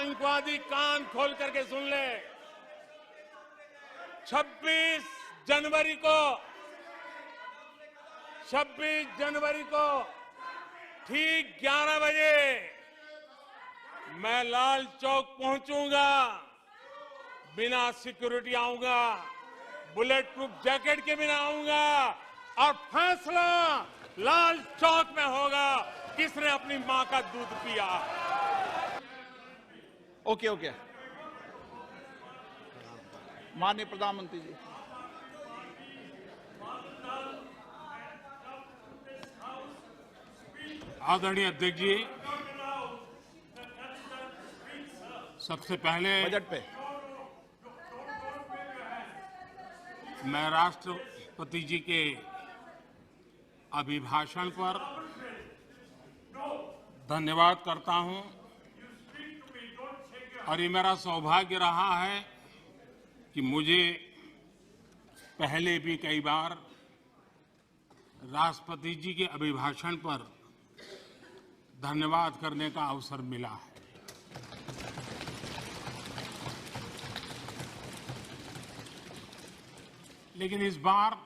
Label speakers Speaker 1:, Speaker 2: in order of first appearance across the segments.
Speaker 1: आतंकवादी कान खोल करके सुन ले। 26 जनवरी को ठीक 11 बजे मैं लाल चौक पहुंचूंगा, बिना सिक्योरिटी आऊंगा, बुलेट प्रूफ जैकेट के बिना आऊंगा और फैसला लाल चौक में होगा किसने अपनी मां का दूध पिया।
Speaker 2: ओके। माननीय प्रधानमंत्री जी।
Speaker 1: आदरणीय अध्यक्ष जी, सबसे पहले
Speaker 2: बजट पे
Speaker 1: मैं राष्ट्रपति जी के अभिभाषण पर धन्यवाद करता हूं और ये मेरा सौभाग्य रहा है कि मुझे पहले भी कई बार राष्ट्रपति जी के अभिभाषण पर धन्यवाद करने का अवसर मिला है। लेकिन इस बार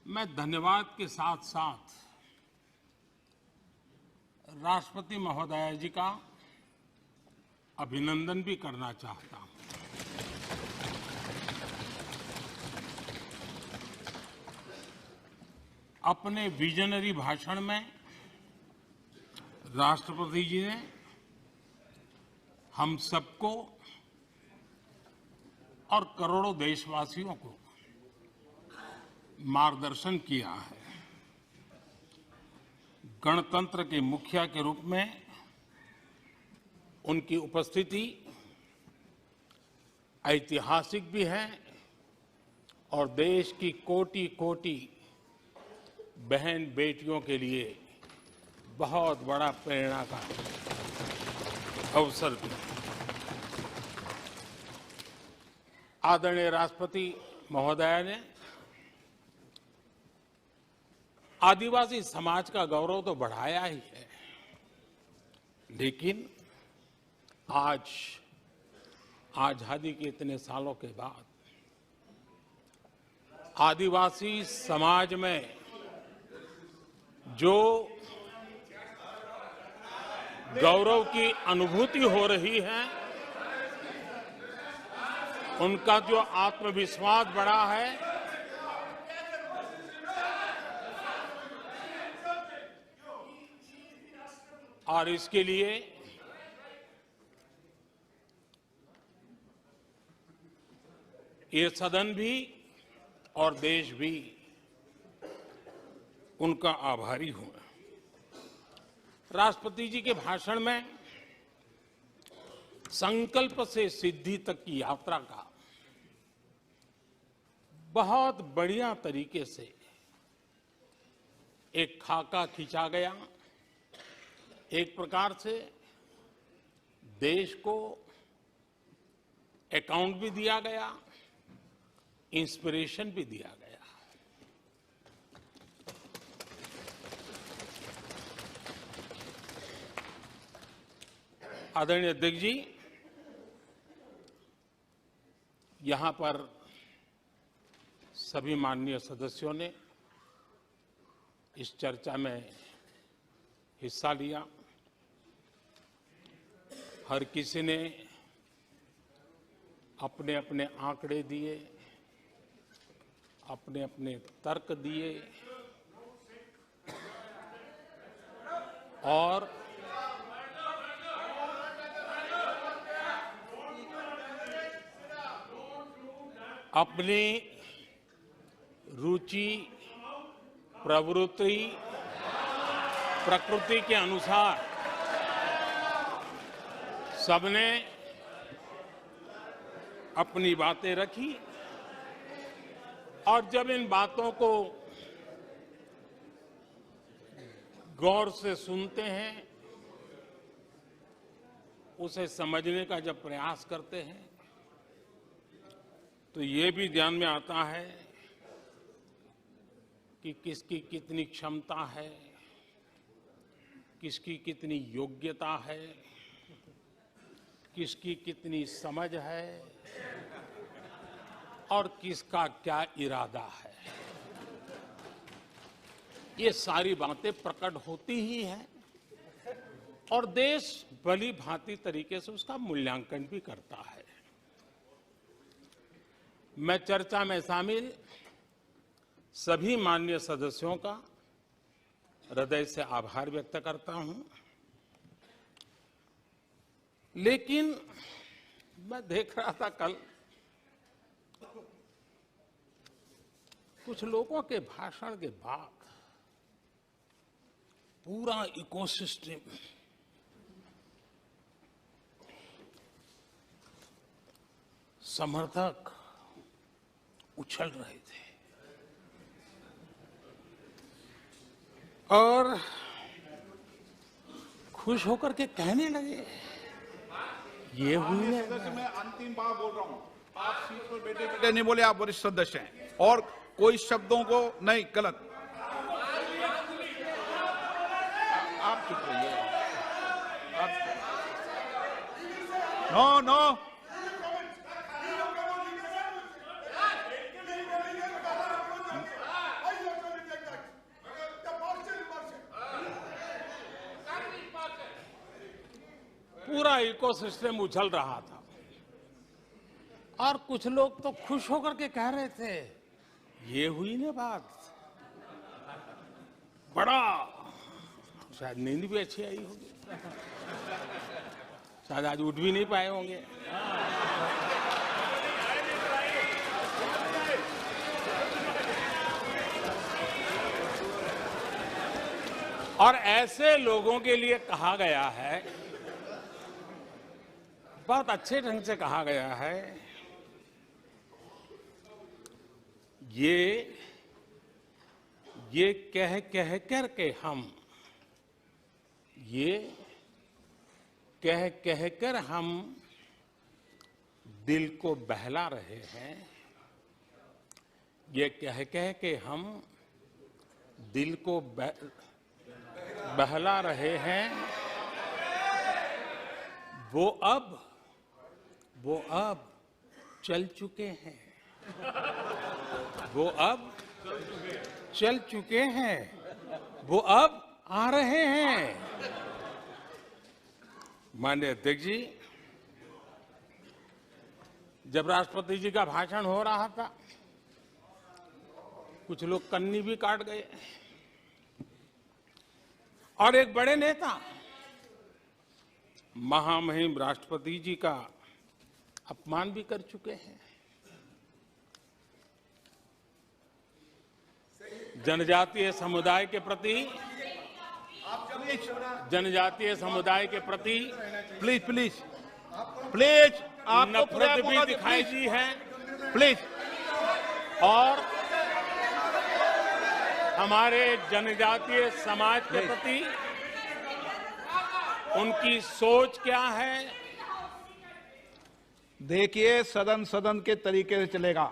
Speaker 1: मैं धन्यवाद के साथ साथ राष्ट्रपति महोदया जी का अभिनंदन भी करना चाहता हूं। अपने विजनरी भाषण में राष्ट्रपति जी ने हम सबको और करोड़ों देशवासियों को मार्गदर्शन किया है। गणतंत्र के मुखिया के रूप में उनकी उपस्थिति ऐतिहासिक भी है और देश की कोटि-कोटि बहन बेटियों के लिए बहुत बड़ा प्रेरणा का अवसर भी। आदरणीय राष्ट्रपति महोदया ने आदिवासी समाज का गौरव तो बढ़ाया ही है, लेकिन आज आजादी के इतने सालों के बाद आदिवासी समाज में जो गौरव की अनुभूति हो रही है, उनका जो आत्मविश्वास बढ़ा है, और इसके लिए ये सदन भी और देश भी उनका आभारी हूं। राष्ट्रपति जी के भाषण में संकल्प से सिद्धि तक की यात्रा का बहुत बढ़िया तरीके से एक खाका खींचा गया। एक प्रकार से देश को अकाउंट भी दिया गया, इंस्पिरेशन भी दिया गया। आदरणीय अध्यक्ष जी, यहां पर सभी माननीय सदस्यों ने इस चर्चा में हिस्सा लिया। हर किसी ने अपने अपने आंकड़े दिए, अपने अपने तर्क दिए और अपनी रुचि, प्रवृत्ति, प्रकृति के अनुसार सबने अपनी बातें रखी और जब इन बातों को गौर से सुनते हैं, उसे समझने का जब प्रयास करते हैं, तो ये भी ध्यान में आता है कि किसकी कितनी क्षमता है, किसकी कितनी योग्यता है किसकी कितनी समझ है और किसका क्या इरादा है, ये सारी बातें प्रकट होती ही हैं और देश भली भांति तरीके से उसका मूल्यांकन भी करता है। मैं चर्चा में शामिल सभी माननीय सदस्यों का हृदय से आभार व्यक्त करता हूं, लेकिन मैं देख रहा था कल कुछ लोगों के भाषण के बाद पूरा इकोसिस्टम समर्थक उछल रहे थे और खुश होकर के कहने लगे, ये हुई है।
Speaker 2: मैं अंतिम बार बोल रहा हूँ, आप सीट पर बैठे बैठे नहीं बोले, आप वरिष्ठ सदस्य हैं और कोई शब्दों को नहीं गलत। आप चुप रहिए। नो नो,
Speaker 1: पूरा इकोसिस्टम उछल रहा था और कुछ लोग तो खुश होकर के कह रहे थे, ये हुई ना बात, बड़ा, शायद नींद भी अच्छी आई होगी, शायद आज उठ भी नहीं पाए होंगे। और ऐसे लोगों के लिए कहा गया है, बहुत अच्छे ढंग से कहा गया है, ये कह कह करके हम, ये कह कह कर हम दिल को बहला रहे हैं, ये कह कह के हम दिल को बहला रहे हैं, वो अब चल चुके हैं, वो अब चल चुके हैं, वो अब आ रहे हैं। माननीय अध्यक्ष जी, जब राष्ट्रपति जी का भाषण हो रहा था, कुछ लोग कन्नी भी काट गए और एक बड़े नेता महामहिम राष्ट्रपति जी का अपमान भी कर चुके हैं। जनजातीय समुदाय के प्रति, जनजातीय समुदाय के प्रति
Speaker 2: प्लीज प्लीज प्लीज, आप
Speaker 1: नफरत भी दिखाई दी है
Speaker 2: प्लीज,
Speaker 1: और हमारे जनजातीय समाज के प्रति उनकी सोच क्या है।
Speaker 2: देखिए, सदन सदन के तरीके से चलेगा।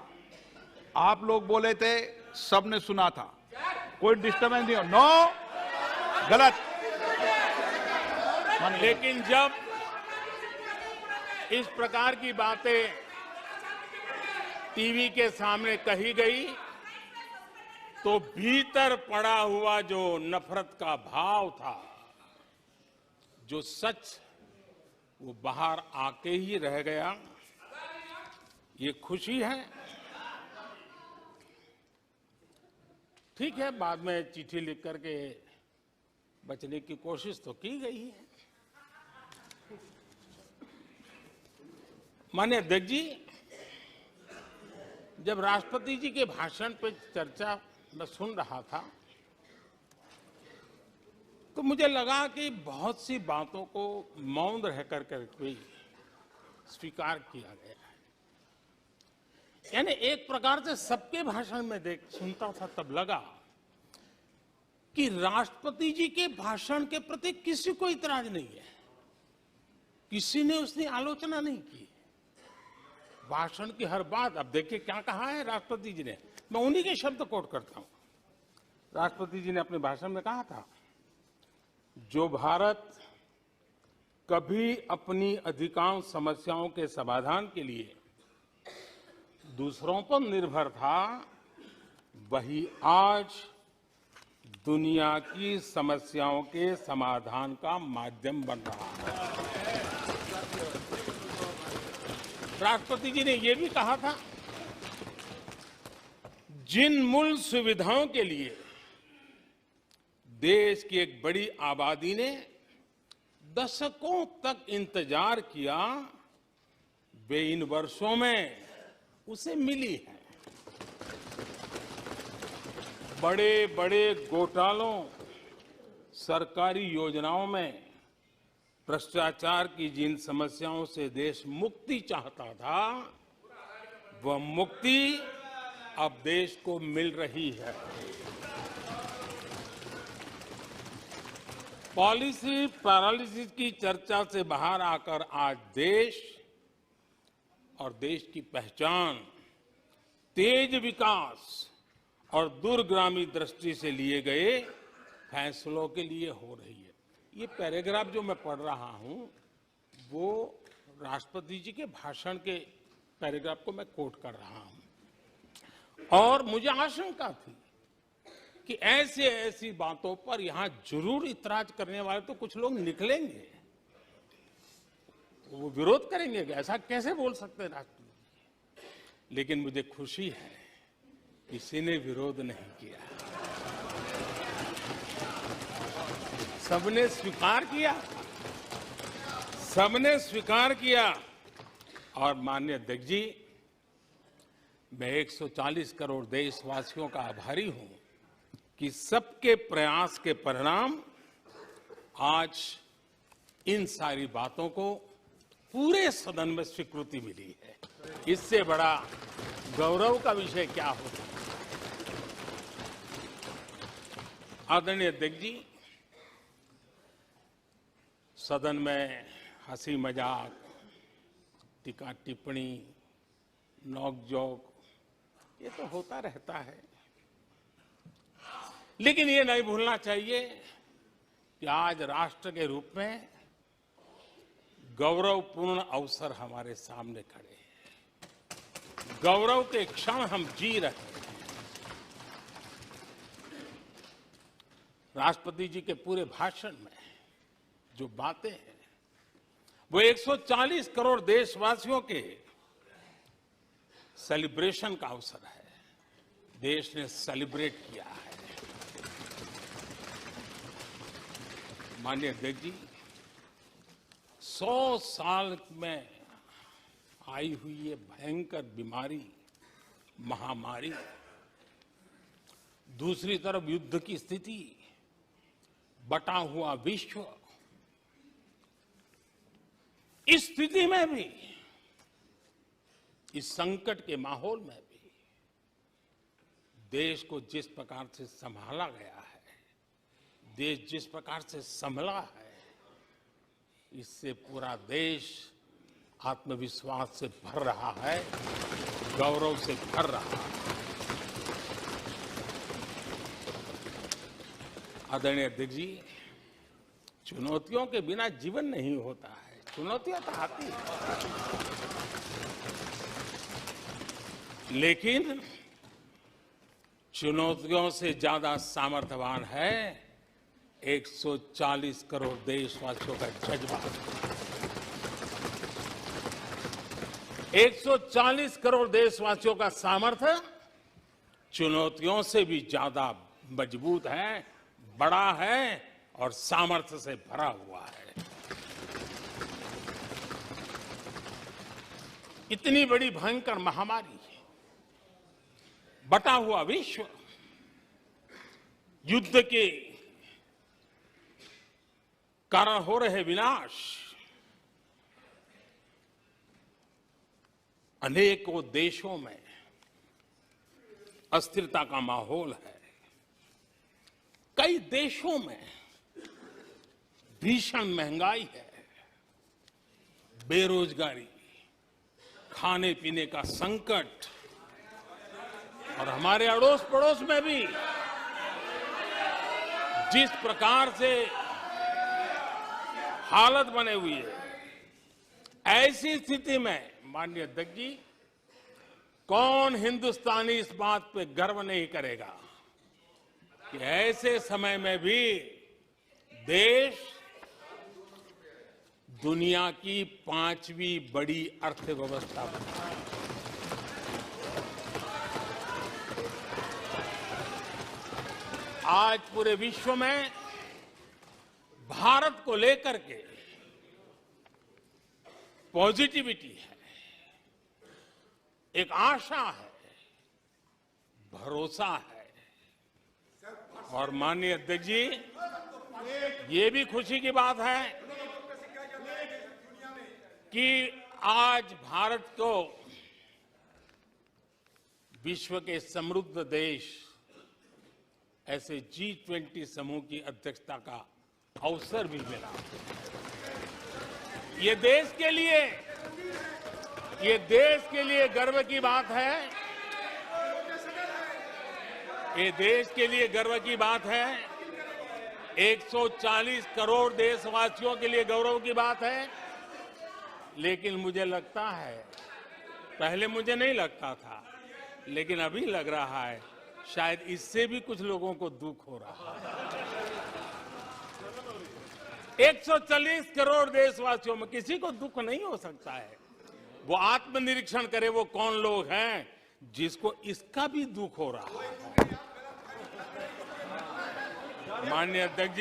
Speaker 2: आप लोग बोले थे, सबने सुना था, कोई डिस्टर्बेंस नहीं हो। नो, गलत।
Speaker 1: लेकिन जब इस प्रकार की बातें टीवी के सामने कही गई, तो भीतर पड़ा हुआ जो नफरत का भाव था, जो सच, वो बाहर आके ही रह गया। ये खुशी है। ठीक है, बाद में चिट्ठी लिख करके बचने की कोशिश तो की गई है। माननीय अध्यक्ष जी, जब राष्ट्रपति जी के भाषण पे चर्चा मैं सुन रहा था, तो मुझे लगा कि बहुत सी बातों को मौन रह कर भी स्वीकार किया गया है। यानी एक प्रकार से सबके भाषण में सुनता था, तब लगा कि राष्ट्रपति जी के भाषण के प्रति किसी को इतराज नहीं है, किसी ने उसकी आलोचना नहीं की। भाषण की हर बात, अब देखिए क्या कहा है राष्ट्रपति जी ने, मैं उन्हीं के शब्द कोट करता हूं। राष्ट्रपति जी ने अपने भाषण में कहा था, जो भारत कभी अपनी अधिकांश समस्याओं के समाधान के लिए दूसरों पर निर्भर था, वही आज दुनिया की समस्याओं के समाधान का माध्यम बन रहा है। राष्ट्रपति जी ने यह भी कहा था, जिन मूल सुविधाओं के लिए देश की एक बड़ी आबादी ने दशकों तक इंतजार किया, वे इन वर्षों में उसे मिली है। बड़े बड़े घोटालों, सरकारी योजनाओं में भ्रष्टाचार की जिन समस्याओं से देश मुक्ति चाहता था, वह मुक्ति अब देश को मिल रही है। पॉलिसी पैरालिसिस की चर्चा से बाहर आकर आज देश और देश की पहचान तेज विकास और दूरगामी दृष्टि से लिए गए फैसलों के लिए हो रही है। ये पैराग्राफ जो मैं पढ़ रहा हूं, वो राष्ट्रपति जी के भाषण के पैराग्राफ को मैं कोट कर रहा हूं। और मुझे आशंका थी कि ऐसी बातों पर यहां जरूर इतराज करने वाले तो कुछ लोग निकलेंगे, वो विरोध करेंगे कि ऐसा कैसे बोल सकते हैं राष्ट्रपति। लेकिन मुझे खुशी है, किसी ने विरोध नहीं किया, सबने स्वीकार किया, सबने स्वीकार किया। और माननीय अध्यक्ष जी, मैं 140 करोड़ देशवासियों का आभारी हूं कि सबके प्रयास के परिणाम आज इन सारी बातों को पूरे सदन में स्वीकृति मिली है। इससे बड़ा गौरव का विषय क्या हो सकता है। आदरणीय अध्यक्ष जी, सदन में हंसी मजाक, टीका टिप्पणी, नोक-झोंक, ये तो होता रहता है, लेकिन ये नहीं भूलना चाहिए कि आज राष्ट्र के रूप में गौरवपूर्ण अवसर हमारे सामने खड़े हैं। गौरव के क्षण हम जी रहे हैं। राष्ट्रपति जी के पूरे भाषण में जो बातें हैं, वो 140 करोड़ देशवासियों के सेलिब्रेशन का अवसर है। देश ने सेलिब्रेट किया है। माननीय अध्यक्ष जी, 100 साल में आई हुई ये भयंकर बीमारी, महामारी, दूसरी तरफ युद्ध की स्थिति, बटा हुआ विश्व, इस स्थिति में भी, इस संकट के माहौल में भी देश को जिस प्रकार से संभाला गया है, देश जिस प्रकार से संभला है, इससे पूरा देश आत्मविश्वास से भर रहा है, गौरव से भर रहा है। आदरणीय अध्यक्ष जी, चुनौतियों के बिना जीवन नहीं होता है। चुनौतियां तो आती हैं, लेकिन चुनौतियों से ज्यादा सामर्थ्यवान है 140 करोड़ देशवासियों का जज्बा। 140 करोड़ देशवासियों का सामर्थ्य चुनौतियों से भी ज्यादा मजबूत है, बड़ा है और सामर्थ्य से भरा हुआ है। इतनी बड़ी भयंकर महामारी, बटा हुआ विश्व, युद्ध के कारण हो रहे विनाश, अनेकों देशों में अस्थिरता का माहौल है। कई देशों में भीषण महंगाई है, बेरोजगारी, खाने पीने का संकट, और हमारे अड़ोस पड़ोस में भी जिस प्रकार से हालत बने हुई है। ऐसी स्थिति में माननीय अध्यक्ष जी, कौन हिंदुस्तानी इस बात पे गर्व नहीं करेगा कि ऐसे समय में भी देश दुनिया की 5वीं बड़ी अर्थव्यवस्था बना है। आज पूरे विश्व में भारत को लेकर के पॉजिटिविटी है, एक आशा है, भरोसा है। और माननीय अध्यक्ष जी, ये भी खुशी की बात है कि आज भारत को विश्व के समृद्ध देश ऐसे G20 समूह की अध्यक्षता का अवसर भी मिला। ये देश के लिए गर्व की बात है। ये देश के लिए गर्व की बात है। 140 करोड़ देशवासियों के लिए गौरव की बात है। लेकिन मुझे लगता है, पहले मुझे नहीं लगता था, लेकिन अभी लग रहा है शायद इससे भी कुछ लोगों को दुख हो रहा है। 140 करोड़ देशवासियों में किसी को दुख नहीं हो सकता है। वो आत्मनिरीक्षण करे, वो कौन लोग हैं जिसको इसका भी दुख हो रहा है। माननीय अध्यक्ष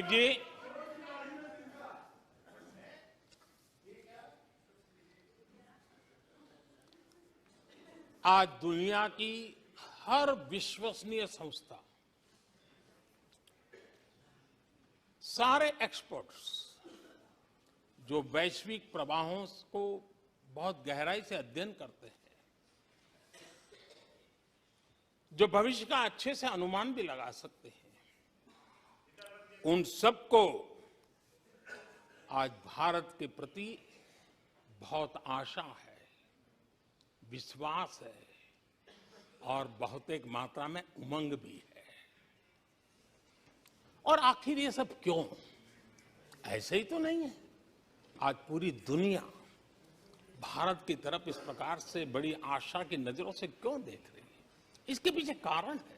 Speaker 1: जी, आज दुनिया की हर विश्वसनीय संस्था, सारे एक्सपर्ट्स जो वैश्विक प्रवाहों को बहुत गहराई से अध्ययन करते हैं, जो भविष्य का अच्छे से अनुमान भी लगा सकते हैं, उन सबको आज भारत के प्रति बहुत आशा है, विश्वास है और बहुत एक मात्रा में उमंग भी है। और आखिर ये सब क्यों? ऐसे ही तो नहीं है। आज पूरी दुनिया भारत की तरफ इस प्रकार से बड़ी आशा की नजरों से क्यों देख रही है? इसके पीछे कारण है।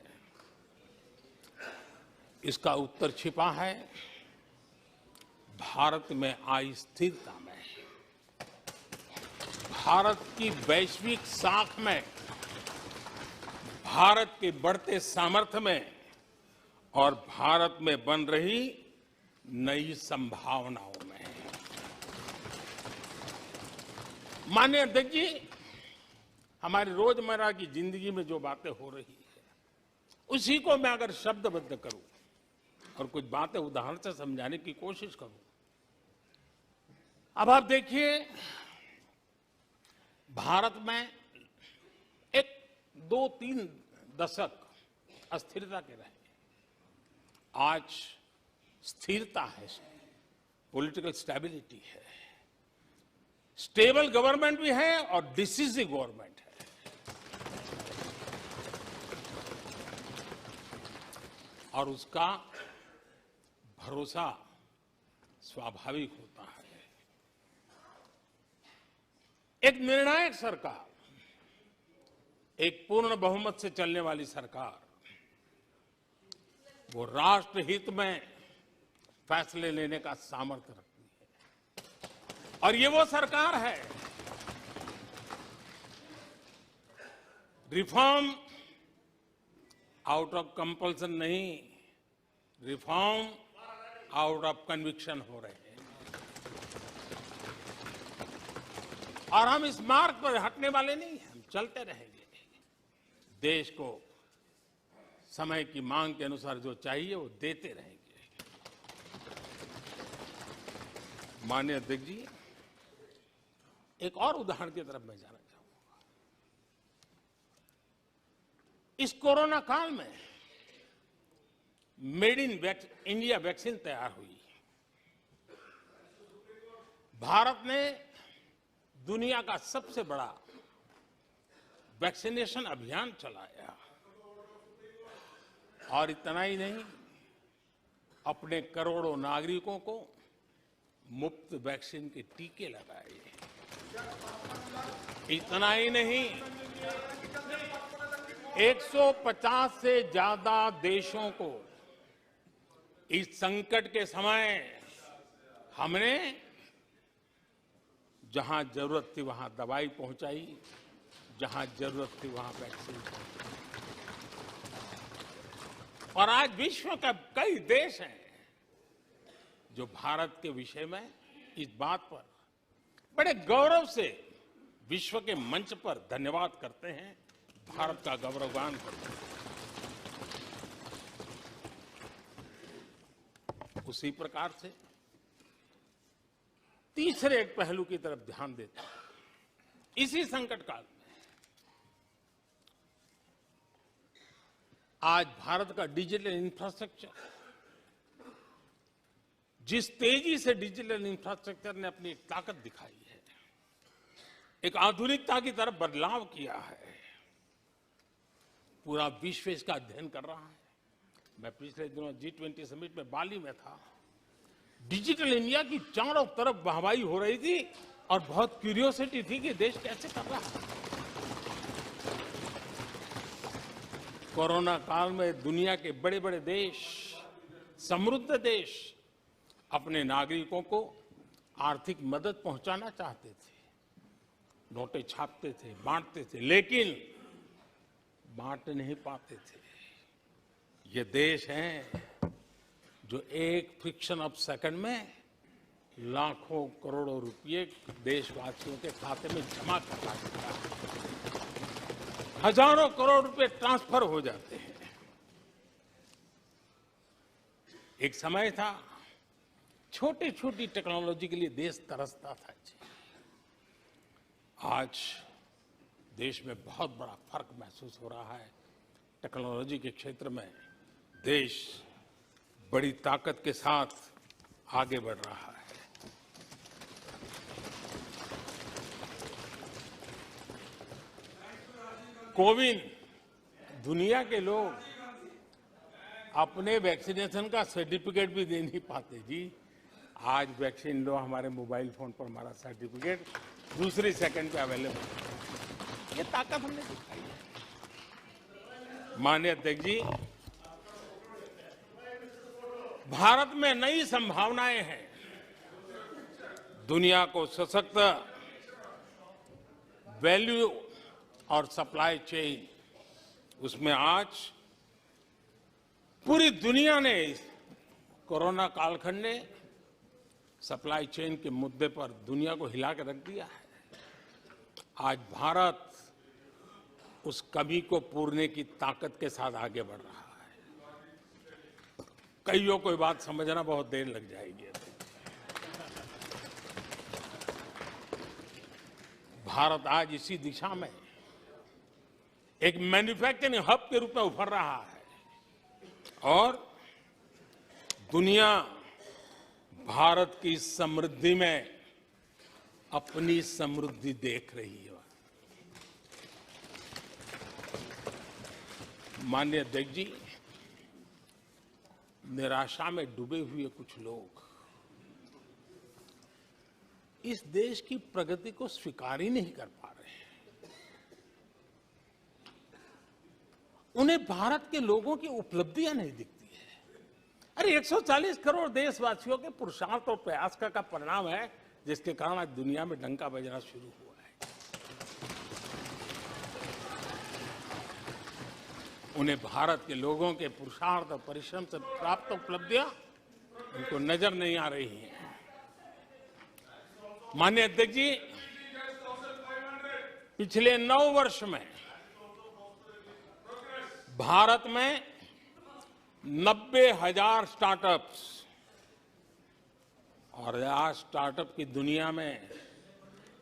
Speaker 1: इसका उत्तर छिपा है भारत में आई स्थिरता में, भारत की वैश्विक साख में, भारत के बढ़ते सामर्थ्य में और भारत में बन रही नई संभावनाओं में। माननीय अध्यक्ष जी, हमारी रोजमर्रा की जिंदगी में जो बातें हो रही है, उसी को मैं अगर शब्दबद्ध करूं और कुछ बातें उदाहरण से समझाने की कोशिश करूं। अब आप देखिए, भारत में एक 2-3 दशक अस्थिरता के रहे, आज स्थिरता है, पॉलिटिकल स्टेबिलिटी है, स्टेबल गवर्नमेंट भी है और डिसिसिव गवर्नमेंट है। और उसका भरोसा स्वाभाविक होता है। एक निर्णायक सरकार, एक पूर्ण बहुमत से चलने वाली सरकार, वो राष्ट्र हित में फैसले लेने का सामर्थ्य रखती है। और ये वो सरकार है, रिफॉर्म आउट ऑफ कंपल्सन नहीं, रिफॉर्म आउट ऑफ कन्विक्शन हो रहे हैं। और हम इस मार्ग पर हटने वाले नहीं हैं, हम चलते रहेंगे। देश को समय की मांग के अनुसार जो चाहिए वो देते रहेंगे। माननीय अध्यक्ष जी, एक और उदाहरण की तरफ मैं जाना चाहूंगा। इस कोरोना काल में मेड इन इंडिया वैक्सीन तैयार हुई। भारत ने दुनिया का सबसे बड़ा वैक्सीनेशन अभियान चलाया। और इतना ही नहीं, अपने करोड़ों नागरिकों को मुफ्त वैक्सीन के टीके लगाए। इतना ही नहीं, 150 से ज्यादा देशों को इस संकट के समय हमने जहां जरूरत थी वहां दवाई पहुंचाई, जहां जरूरत थी वहां वैक्सीन पहुंचाई। और आज विश्व के कई देश हैं जो भारत के विषय में इस बात पर बड़े गौरव से विश्व के मंच पर धन्यवाद करते हैं, भारत का गौरवगान करते हैं। उसी प्रकार से तीसरे एक पहलू की तरफ ध्यान देता है। इसी संकट काल में आज भारत का डिजिटल इंफ्रास्ट्रक्चर, जिस तेजी से डिजिटल इंफ्रास्ट्रक्चर ने अपनी ताकत दिखाई है, एक आधुनिकता की तरफ बदलाव किया है, पूरा विश्व इसका अध्ययन कर रहा है। मैं पिछले दिनों G20 समिट में बाली में था। डिजिटल इंडिया की चारों तरफ वाहवाही हो रही थी और बहुत क्यूरियोसिटी थी कि देश कैसे कर रहा है। कोरोना काल में दुनिया के बड़े बड़े देश, समृद्ध देश अपने नागरिकों को आर्थिक मदद पहुंचाना चाहते थे, नोटें छापते थे, बांटते थे, लेकिन बांट नहीं पाते थे। ये देश हैं जो एक फ्रिक्शन ऑफ सेकंड में लाखों करोड़ों रुपए देशवासियों के खाते में जमा करवा देता है। हजारों करोड़ रुपए ट्रांसफर हो जाते हैं। एक समय था छोटी छोटी टेक्नोलॉजी के लिए देश तरसता था। आज देश में बहुत बड़ा फर्क महसूस हो रहा है। टेक्नोलॉजी के क्षेत्र में देश बड़ी ताकत के साथ आगे बढ़ रहा है। कोविन, दुनिया के लोग अपने वैक्सीनेशन का सर्टिफिकेट भी दे नहीं पाते जी। आज वैक्सीन लो, हमारे मोबाइल फोन पर हमारा सर्टिफिकेट दूसरी सेकंड पे अवेलेबल है। ये ताकत हमने दिखाई है। माननीय अध्यक्ष जी, भारत में नई संभावनाएं हैं। दुनिया को सशक्त वैल्यू और सप्लाई चेन, उसमें आज पूरी दुनिया ने कोरोना कालखंड ने सप्लाई चेन के मुद्दे पर दुनिया को हिला के रख दिया है। आज भारत उस कमी को पूरने की ताकत के साथ आगे बढ़ रहा है। कईयों को बात समझना बहुत देर लग जाएगी। भारत आज इसी दिशा में एक मैन्युफैक्चरिंग हब के रूप में उभर रहा है और दुनिया भारत की समृद्धि में अपनी समृद्धि देख रही है। माननीय अध्यक्ष जी, निराशा में डूबे हुए कुछ लोग इस देश की प्रगति को स्वीकार ही नहीं कर पा रहे हैं। उन्हें भारत के लोगों की उपलब्धियां नहीं दिखती है। अरे 140 करोड़ देशवासियों के पुरुषार्थ और प्रयास का परिणाम है, जिसके कारण आज दुनिया में डंका बजना शुरू हुआ है। उन्हें भारत के लोगों के पुरुषार्थ और परिश्रम से प्राप्त उपलब्धियां उनको नजर नहीं आ रही हैं। माननीय अध्यक्ष जी, पिछले 9 वर्ष में भारत में 90,000 स्टार्टअप्स, और आज स्टार्टअप की दुनिया में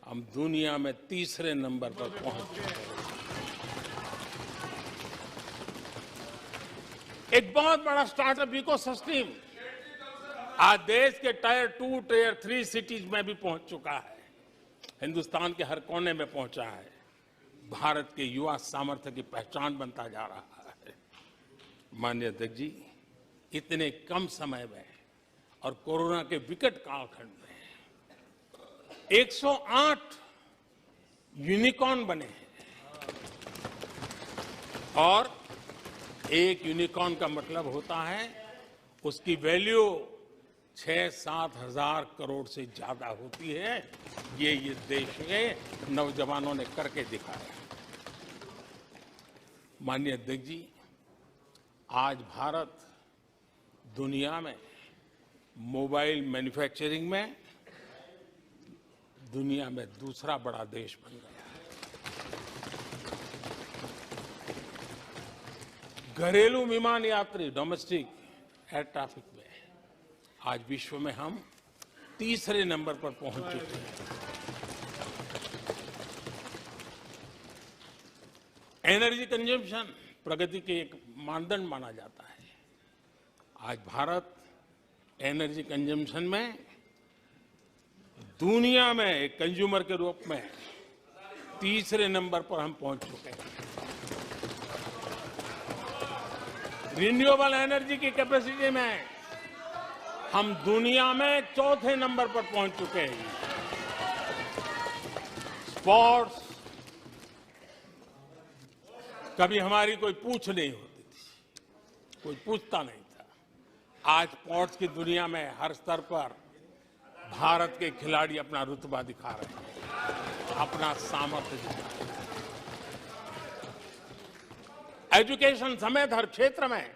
Speaker 1: हम दुनिया में तीसरे नंबर पर पहुंच चुके हैं। एक बहुत बड़ा स्टार्टअप इकोसिस्टम आज देश के टायर 2, टायर 3 सिटीज में भी पहुंच चुका है। हिंदुस्तान के हर कोने में पहुंचा है। भारत के युवा सामर्थ्य की पहचान बनता जा रहा है। माननीय अध्यक्ष जी, इतने कम समय में और कोरोना के विकट कालखंड में 108 यूनिकॉर्न बने हैं और एक यूनिकॉर्न का मतलब होता है उसकी वैल्यू 6-7 हजार करोड़ से ज्यादा होती है। ये देश के नौजवानों ने करके दिखाया। माननीय अध्यक्ष जी, आज भारत दुनिया में मोबाइल मैन्युफैक्चरिंग में दुनिया में दूसरा बड़ा देश बन गया है। घरेलू विमान यात्री डोमेस्टिक एयर ट्रैफिक में आज विश्व में हम तीसरे नंबर पर पहुंच चुके हैं। एनर्जी कंजम्पशन प्रगति के एक मानदंड माना जाता है। आज भारत एनर्जी कंजम्पशन में दुनिया में एक कंज्यूमर के रूप में तीसरे नंबर पर हम पहुंच चुके हैं। रिन्यूएबल एनर्जी की कैपेसिटी में हम दुनिया में चौथे नंबर पर पहुंच चुके हैं। स्पोर्ट्स कभी हमारी कोई पूछ नहीं होती थी, कोई पूछता नहीं था। आज स्पोर्ट्स की दुनिया में हर स्तर पर भारत के खिलाड़ी अपना रुतबा दिखा रहे हैं, अपना सामर्थ्य दिखा रहे हैं। एजुकेशन समेत हर क्षेत्र में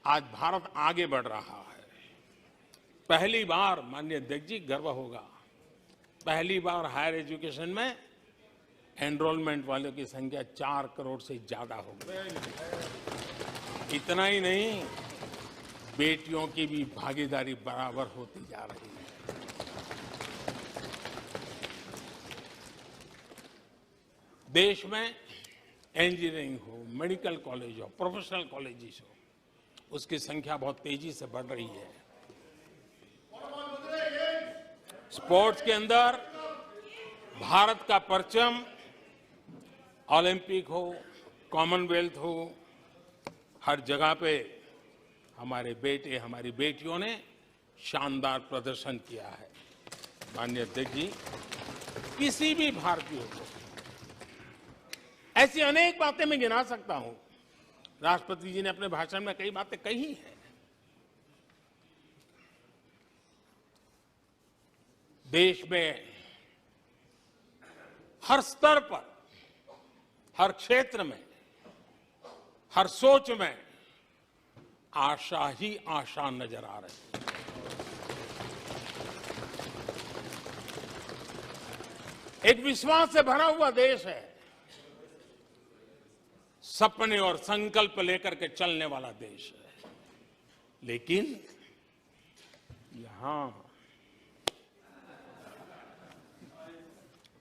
Speaker 1: आज भारत आगे बढ़ रहा है। पहली बार, माननीय अध्यक्ष जी, गर्व होगा, पहली बार हायर एजुकेशन में एनरोलमेंट वालों की संख्या 4 करोड़ से ज्यादा हो गई। इतना ही नहीं, बेटियों की भी भागीदारी बराबर होती जा रही है। देश में इंजीनियरिंग हो, मेडिकल कॉलेज हो, प्रोफेशनल कॉलेजेस हो, उसकी संख्या बहुत तेजी से बढ़ रही है। स्पोर्ट्स के अंदर भारत का परचम ओलंपिक हो, कॉमनवेल्थ हो, हर जगह पे हमारे बेटे, हमारी बेटियों ने शानदार प्रदर्शन किया है। माननीय अध्यक्ष जी, किसी भी भारतीय को ऐसी अनेक बातें मैं गिना सकता हूं। राष्ट्रपति जी ने अपने भाषण में कई बातें कही हैं। देश में हर स्तर पर, हर क्षेत्र में, हर सोच में आशा ही आशा नजर आ रही है। एक विश्वास से भरा हुआ देश है, सपने और संकल्प लेकर के चलने वाला देश है। लेकिन यहां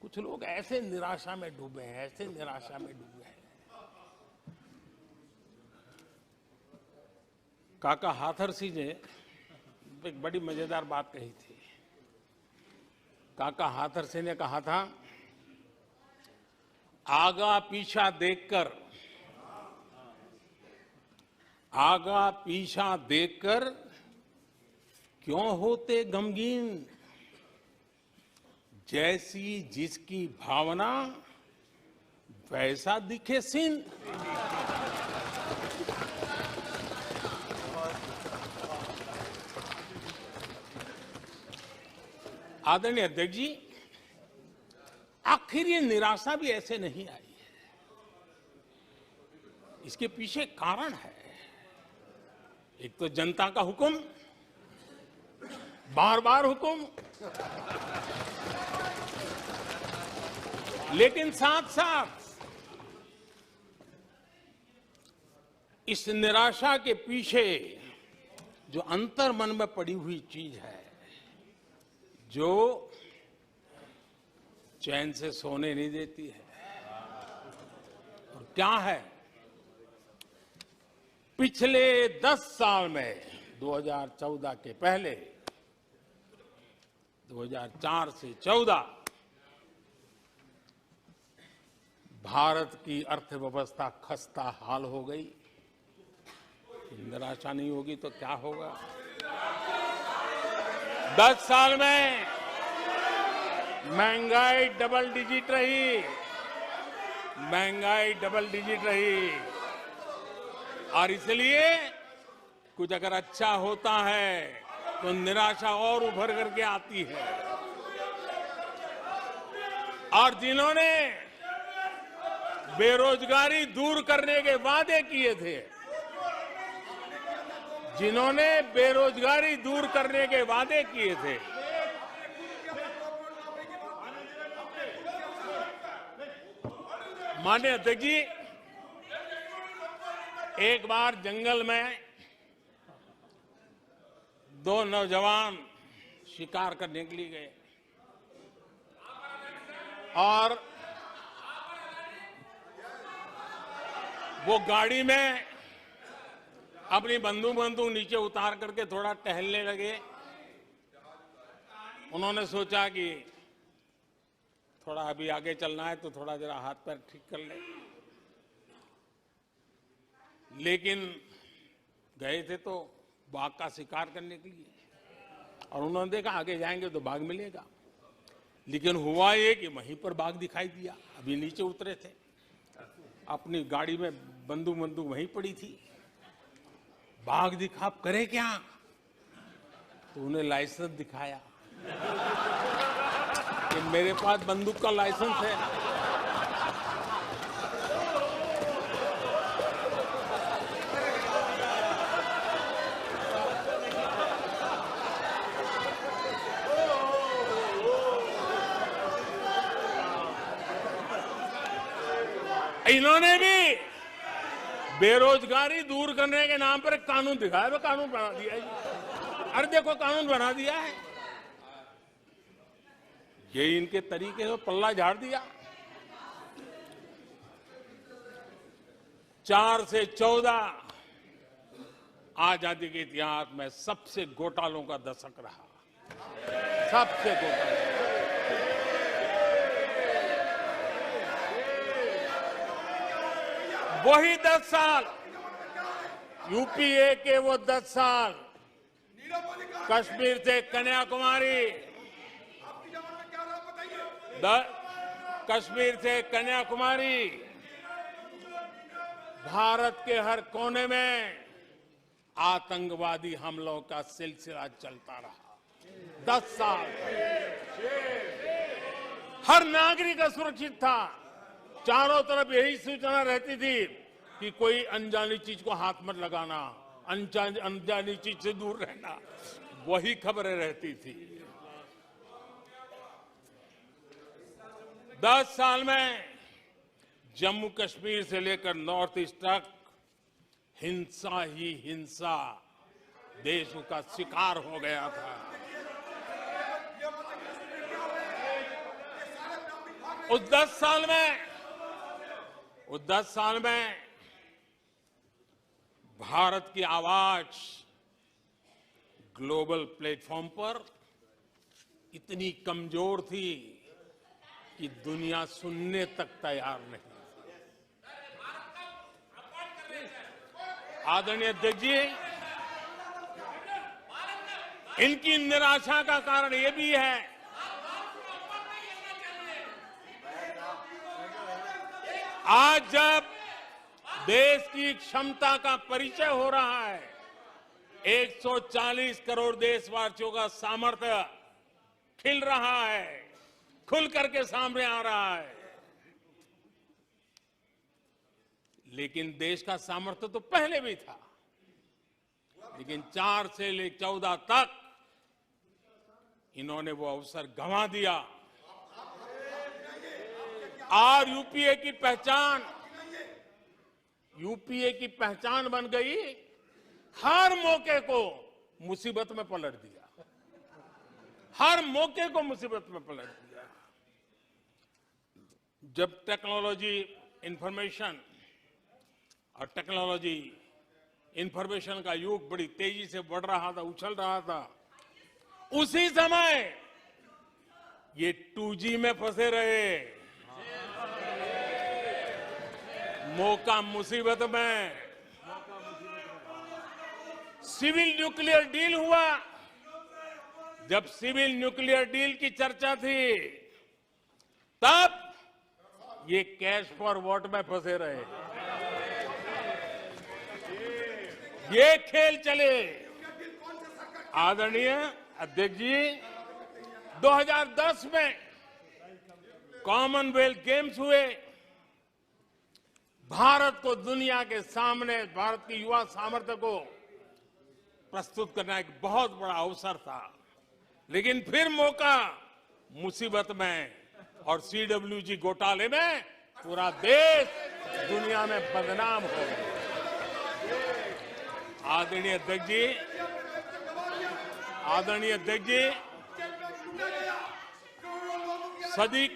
Speaker 1: कुछ लोग ऐसे निराशा में डूबे हैं, ऐसे निराशा में डूबे हैं। काका हाथरसी ने एक बड़ी मजेदार बात कही थी। काका हाथरसी ने कहा था, आगा पीछा देखकर क्यों होते गमगीन, जैसी जिसकी भावना वैसा दिखे सीन। आदरणीय अध्यक्ष जी, आखिर ये निराशा भी ऐसे नहीं आई है। इसके पीछे कारण है। एक तो जनता का हुक्म, बार बार हुक्म, लेकिन साथ साथ इस निराशा के पीछे जो अंतर मन में पड़ी हुई चीज है, जो चैन से सोने नहीं देती है, और क्या है, पिछले 10 साल में 2014 के पहले 2004 से 14 भारत की अर्थव्यवस्था खस्ता हाल हो गई। निराशा नहीं होगी तो क्या होगा? 10 साल में महंगाई डबल डिजिट रही, महंगाई डबल डिजिट रही। और इसलिए कुछ अगर अच्छा होता है तो निराशा और उभर करके आती है। और जिन्होंने बेरोजगारी दूर करने के वादे किए थे, जिन्होंने बेरोजगारी दूर करने के वादे किए थे, माननीय अध्यक्ष जी, एक बार जंगल में 2 नौजवान शिकार करने के लिए गए और वो गाड़ी में अपनी बंदूक नीचे उतार करके थोड़ा टहलने लगे। उन्होंने सोचा कि थोड़ा अभी आगे चलना है तो थोड़ा जरा हाथ पैर ठीक कर ले, लेकिन गए थे तो बाघ का शिकार करने के लिए और उन्होंने देखा आगे जाएंगे तो बाघ मिलेगा। लेकिन हुआ ये कि वहीं पर बाघ दिखाई दिया। अभी नीचे उतरे थे, अपनी गाड़ी में बंदूक वहीं पड़ी थी। बाघ दिखा, अब करे क्या? तो उन्हें लाइसेंस दिखाया कि मेरे पास बंदूक का लाइसेंस है। इन्होंने भी बेरोजगारी दूर करने के नाम पर एक कानून दिखाया, वो कानून बना दिया है। अरे देखो, कानून बना दिया है। ये इनके तरीके से पल्ला झाड़ दिया। 4 से 14 आजादी के इतिहास में सबसे घोटालों का दशक रहा, सबसे घोटाला। वही 10 साल, यूपीए के वो 10 साल, कश्मीर से कन्याकुमारी, कश्मीर से कन्याकुमारी, भारत के हर कोने में आतंकवादी हमलों का सिलसिला चलता रहा। 10 साल हर नागरिक असुरक्षित था। चारों तरफ यही सूचना रहती थी कि कोई अनजानी चीज को हाथ मत लगाना, अनजानी चीज से दूर रहना, वही खबरें रहती थी। 10 साल में जम्मू कश्मीर से लेकर नॉर्थ ईस्ट तक हिंसा ही हिंसा देश का शिकार हो गया था। उस 10 साल में भारत की आवाज ग्लोबल प्लेटफॉर्म पर इतनी कमजोर थी कि दुनिया सुनने तक तैयार नहीं। आदरणीय अध्यक्ष जी, इनकी निराशा का कारण ये भी है आज जब देश की क्षमता का परिचय हो रहा है, 140 करोड़ देशवासियों का सामर्थ्य खिल रहा है, खुल करके सामने आ रहा है। लेकिन देश का सामर्थ्य तो पहले भी था, लेकिन 4 से लेकर 14 तक इन्होंने वो अवसर गंवा दिया। और यूपीए की पहचान बन गई, हर मौके को मुसीबत में पलट दिया, हर मौके को मुसीबत में पलट दिया। जब टेक्नोलॉजी इंफॉर्मेशन का युग बड़ी तेजी से बढ़ रहा था, उछल रहा था, उसी समय ये 2G में फंसे रहे। मौका मुसीबत में, सिविल न्यूक्लियर डील हुआ। जब सिविल न्यूक्लियर डील की चर्चा थी, तब ये कैश फॉर वॉट में फंसे रहे। ये खेल चले। आदरणीय अध्यक्ष जी, 2010 में कॉमनवेल्थ गेम्स हुए। भारत को दुनिया के सामने, भारत की युवा सामर्थ्य को प्रस्तुत करना एक बहुत बड़ा अवसर था। लेकिन फिर मौका मुसीबत में और सीडब्ल्यूजी घोटाले में पूरा देश दुनिया में बदनाम हो गया। आदरणीय अध्यक्ष जी, सदी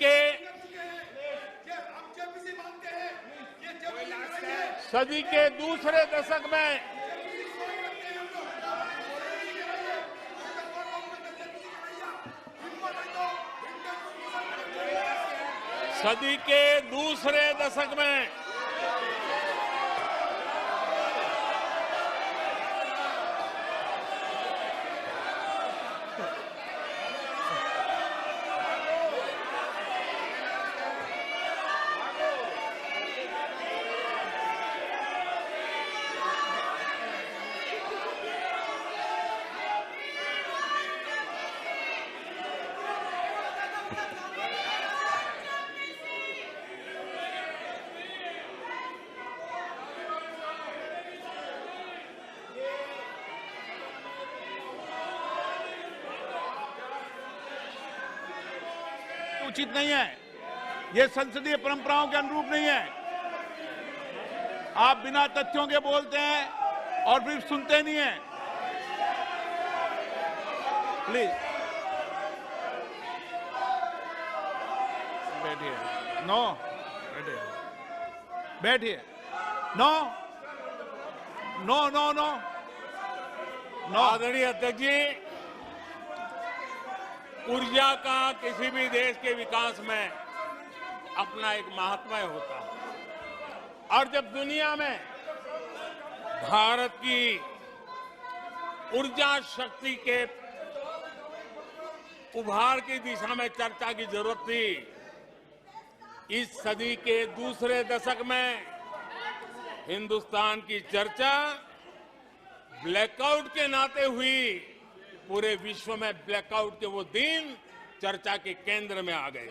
Speaker 1: के दूसरे दशक में
Speaker 2: उचित नहीं है। ये संसदीय परंपराओं के अनुरूप नहीं है। आप बिना तथ्यों के बोलते हैं और फिर सुनते नहीं हैं। प्लीज बैठिए। नो, बैठिए। No no no no no.
Speaker 1: आदरणीय अध्यक्ष जी, ऊर्जा का किसी भी देश के विकास में अपना एक महात्म्य होता है। और जब दुनिया में भारत की ऊर्जा शक्ति के उभार की दिशा में चर्चा की जरूरत थी, इस सदी के दूसरे दशक में हिंदुस्तान की चर्चा ब्लैकआउट के नाते हुई। पूरे विश्व में ब्लैकआउट के वो दिन चर्चा के केंद्र में आ गए।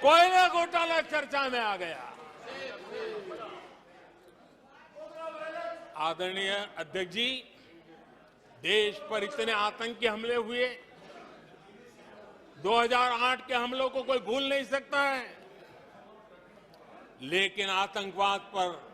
Speaker 1: कोयला घोटाला चर्चा में आ गया। आदरणीय अध्यक्ष जी, देश पर इतने आतंकी हमले हुए। 2008 के हमलों को कोई भूल नहीं सकता है, लेकिन आतंकवाद पर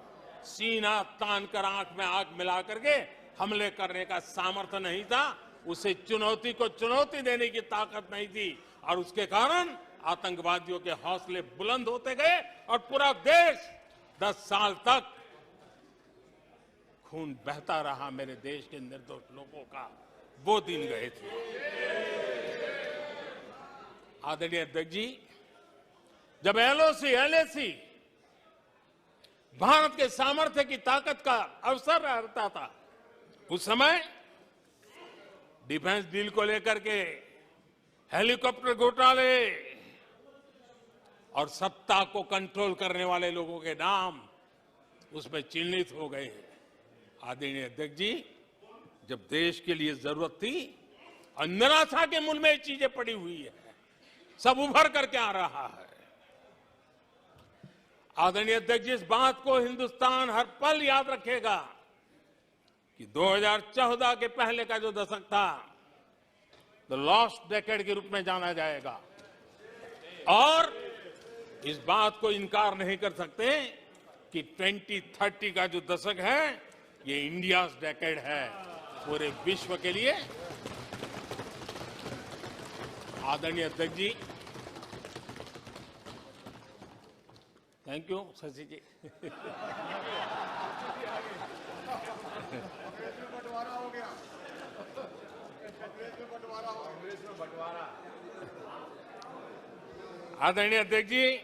Speaker 1: सीना तान कर, आंख में आंख मिला करके हमले करने का सामर्थ्य नहीं था। उसे चुनौती को चुनौती देने की ताकत नहीं थी, और उसके कारण आतंकवादियों के हौसले बुलंद होते गए और पूरा देश 10 साल तक खून बहता रहा। मेरे देश के निर्दोष लोगों का वो दिन गए थे। आदरणीय अध्यक्ष जी, जब LOC भारत के सामर्थ्य की ताकत का अवसर रहता था, उस समय डिफेंस डील को लेकर के हेलीकॉप्टर घोटाले और सत्ता को कंट्रोल करने वाले लोगों के नाम उसमें चिन्हित हो गए हैं। आदरणीय अध्यक्ष जी, जब देश के लिए जरूरत थी और निराशा के मूल में ये चीजें पड़ी हुई है, सब उभर करके आ रहा है। आदरणीय अध्यक्ष जी, इस बात को हिंदुस्तान हर पल याद रखेगा कि 2014 के पहले का जो दशक था, द लॉस्ट डेकेड के रूप में जाना जाएगा। और इस बात को इनकार नहीं कर सकते कि 2030 का जो दशक है, ये इंडियाज डेकेड है पूरे विश्व के लिए। आदरणीय अध्यक्ष जी, थैंक यू शशि जी। आदरणीय अध्यक्ष जी,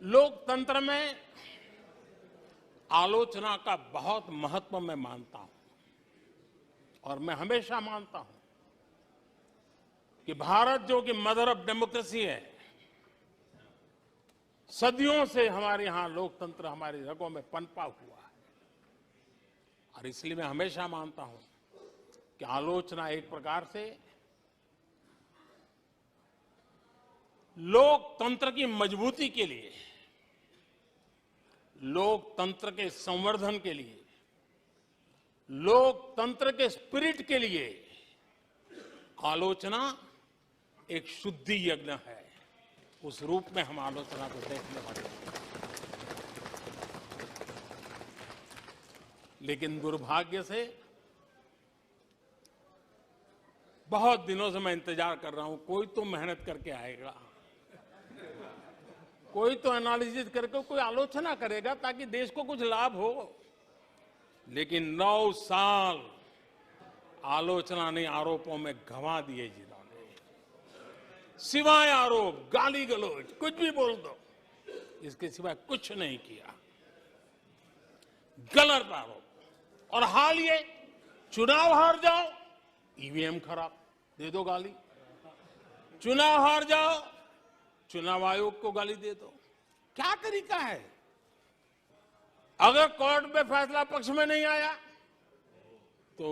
Speaker 1: लोकतंत्र में आलोचना का बहुत महत्व मैं मानता हूं और मैं हमेशा मानता हूं कि भारत जो कि मदर ऑफ डेमोक्रेसी है, सदियों से हमारे यहां लोकतंत्र हमारी रगों में पनपा हुआ है और इसलिए मैं हमेशा मानता हूं कि आलोचना एक प्रकार से लोकतंत्र की मजबूती के लिए, लोकतंत्र के संवर्धन के लिए, लोकतंत्र के स्पिरिट के लिए आलोचना एक शुद्धि यज्ञ है। उस रूप में हम आलोचना को देखने वाले हैं। लेकिन दुर्भाग्य से बहुत दिनों से मैं इंतजार कर रहा हूं, कोई तो मेहनत करके आएगा, कोई तो एनालिसिस करके कोई आलोचना करेगा ताकि देश को कुछ लाभ हो। लेकिन 9 साल आलोचना ने आरोपों में गंवा दिए जिन्होंने, सिवाय आरोप, गाली गलौज, कुछ भी बोल दो, इसके सिवाय कुछ नहीं किया। गलत आरोप। और हाल ये चुनाव हार जाओ, ईवीएम खराब, दे दो गाली। चुनाव हार जाओ, चुनाव आयोग को गाली दे दो। क्या तरीका है? अगर कोर्ट में फैसला पक्ष में नहीं आया तो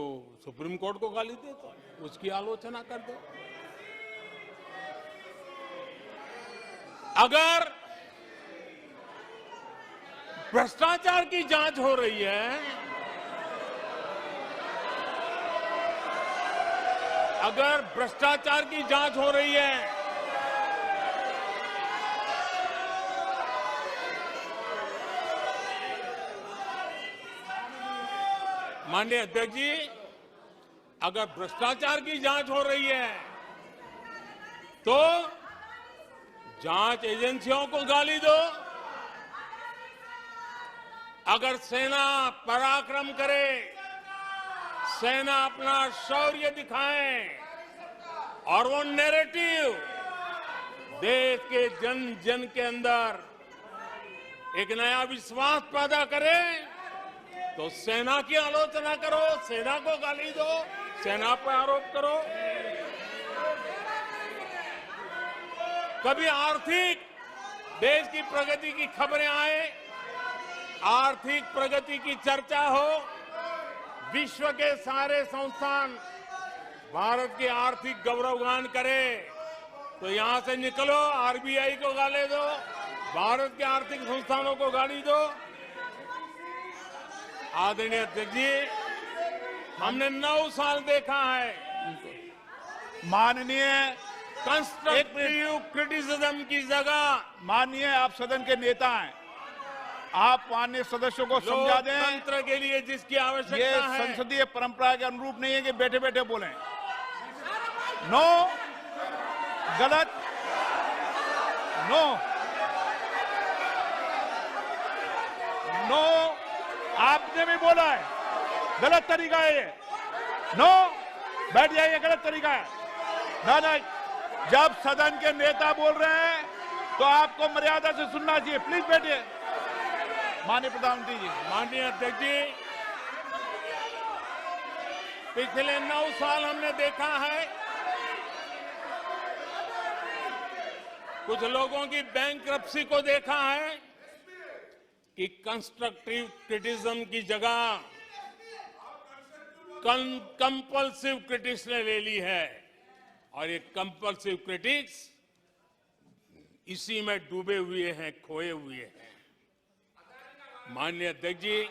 Speaker 1: सुप्रीम कोर्ट को गाली दे दो, उसकी आलोचना कर दो। अगर भ्रष्टाचार की जांच हो रही है, अगर भ्रष्टाचार की जांच हो रही है, माननीय अध्यक्ष जी, अगर भ्रष्टाचार की जांच हो रही है तो जांच एजेंसियों को गाली दो। अगर सेना पराक्रम करे, सेना अपना शौर्य दिखाए और वो नैरेटिव देश के जन जन के अंदर एक नया विश्वास पैदा करे, तो सेना की आलोचना करो, सेना को गाली दो, सेना पर आरोप करो। कभी आर्थिक देश की प्रगति की खबरें आए, आर्थिक प्रगति की चर्चा हो, विश्व के सारे संस्थान भारत के आर्थिक गौरवगान करे, तो यहां से निकलो, आरबीआई को गाली दो, भारत के आर्थिक संस्थानों को गाली दो। आदरणीय अध्यक्ष जी, हमने 9 साल देखा है
Speaker 2: माननीय
Speaker 1: कंस्ट्रक्टिव क्रिटिसिज्म की जगह,
Speaker 2: माननीय आप सदन के नेता हैं, आप माननीय सदस्यों को समझा दें।
Speaker 1: लोकतंत्र के लिए जिसकी
Speaker 2: ये
Speaker 1: आवश्यकता है,
Speaker 2: संसदीय परंपरा के अनुरूप नहीं है कि बैठे बैठे बोलें। नो, गलत, नो, नो, आपने भी बोला है, गलत तरीका है ये। नो, बैठ जाइए, गलत तरीका है। ना, जब सदन के नेता बोल रहे हैं तो आपको मर्यादा से सुनना चाहिए। प्लीज बैठिए। माननीय प्रधानमंत्री जी।
Speaker 1: माननीय अध्यक्ष जी, पिछले 9 साल हमने देखा है कुछ लोगों की बैंकरप्सी को देखा है कि कंस्ट्रक्टिव क्रिटिसिज्म की जगह कंपल्सिव क्रिटिक्स ने ले ली है, और ये कंपल्सिव क्रिटिक्स इसी में डूबे हुए हैं, खोए हुए हैं। माननीय अध्यक्ष जी,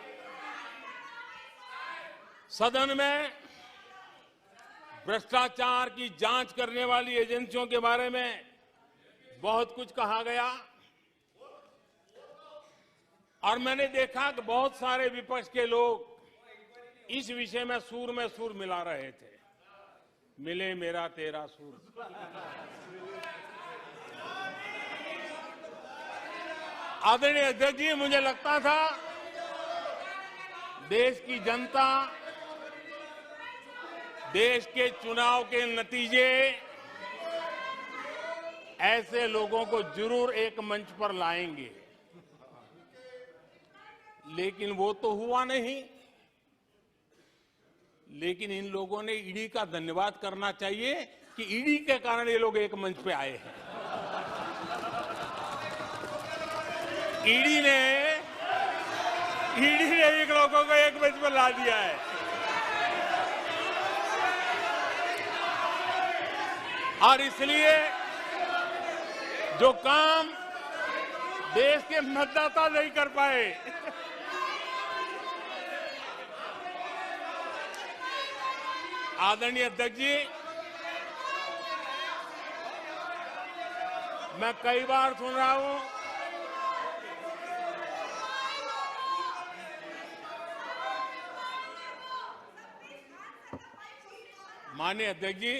Speaker 1: सदन में भ्रष्टाचार की जांच करने वाली एजेंसियों के बारे में बहुत कुछ कहा गया, और मैंने देखा कि बहुत सारे विपक्ष के लोग इस विषय में सूर मिला रहे थे। मिले मेरा तेरा सूर। आदरणीय अध्यक्ष जी, मुझे लगता था देश की जनता, देश के चुनाव के नतीजे ऐसे लोगों को जरूर एक मंच पर लाएंगे, लेकिन वो तो हुआ नहीं। लेकिन इन लोगों ने ईडी का धन्यवाद करना चाहिए कि ईडी के कारण ये लोग एक मंच पे आए हैं। ईडी ने एक लोगों को एक मंच पे ला दिया है। और इसलिए जो काम देश के मतदाता नहीं कर पाए, आदरणीय अध्यक्ष जी, मैं कई बार सुन रहा हूं माननीय अध्यक्ष जी,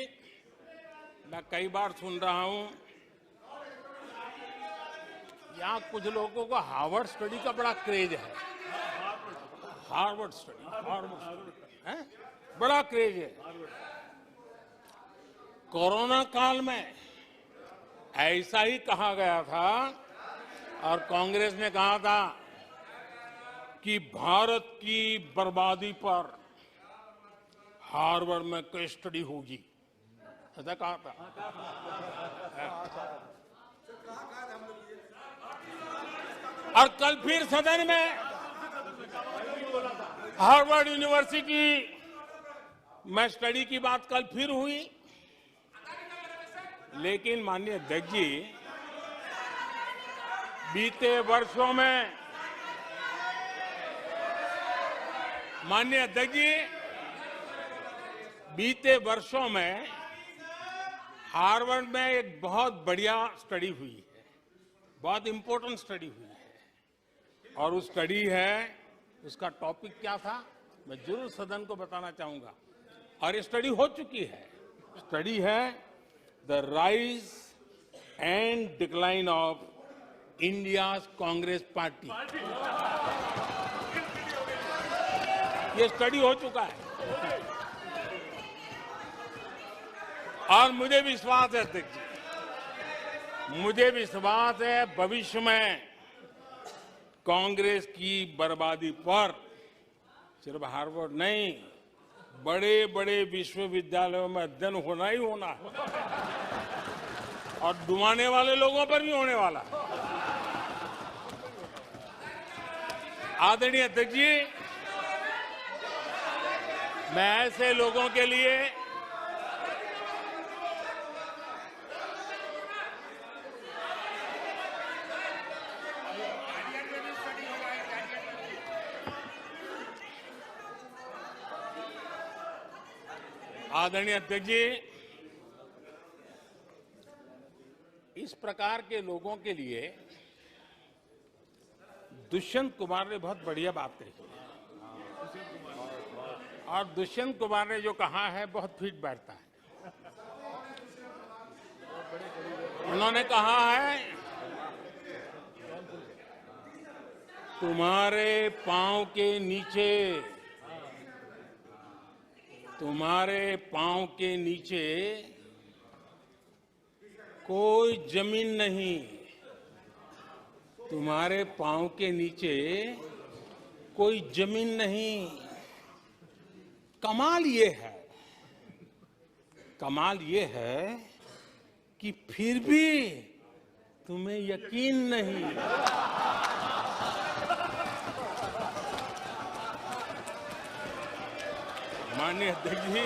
Speaker 1: मैं कई बार सुन रहा हूं यहां कुछ लोगों को हार्वर्ड स्टडी का बड़ा क्रेज है। हार्वर्ड स्टडी है, बड़ा क्रेज है। कोरोना काल में ऐसा ही कहा गया था और कांग्रेस ने कहा था कि भारत की बर्बादी पर हार्वर्ड में केस स्टडी होगी, ऐसा कहा था। और कल फिर सदन में हार्वर्ड यूनिवर्सिटी में स्टडी की बात कल फिर हुई। लेकिन माननीय अध्यक्ष जी, बीते वर्षों में माननीय अध्यक्ष जी, बीते वर्षों में हार्वर्ड में एक बहुत बढ़िया स्टडी हुई है, बहुत इंपॉर्टेंट स्टडी हुई है। और उस स्टडी है, उसका टॉपिक क्या था मैं जरूर सदन को बताना चाहूंगा। और ये स्टडी हो चुकी है। स्टडी है the rise and decline of India's Congress party. ये स्टडी हो चुका है और मुझे विश्वास है अध्यक्ष जी, मुझे विश्वास है भविष्य में कांग्रेस की बर्बादी पर सिर्फ हार्वर्ड नहीं, बड़े बड़े विश्वविद्यालयों में अध्ययन होना ही होना है और डुबाने वाले लोगों पर भी होने वाला है। आदरणीय अध्यक्ष जी, मैं ऐसे लोगों के लिए आदरणीय अध्यक्ष जी, इस प्रकार के लोगों के लिए दुष्यंत कुमार ने बहुत बढ़िया बात कही और दुष्यंत कुमार ने जो कहा है बहुत फिट बैठता है। उन्होंने कहा है, तुम्हारे पांव के नीचे, तुम्हारे पांव के नीचे कोई जमीन नहीं, तुम्हारे पांव के नीचे कोई जमीन नहीं। कमाल ये है, कमाल ये है कि फिर भी तुम्हें यकीन नहीं। माननीय अध्यक्ष जी,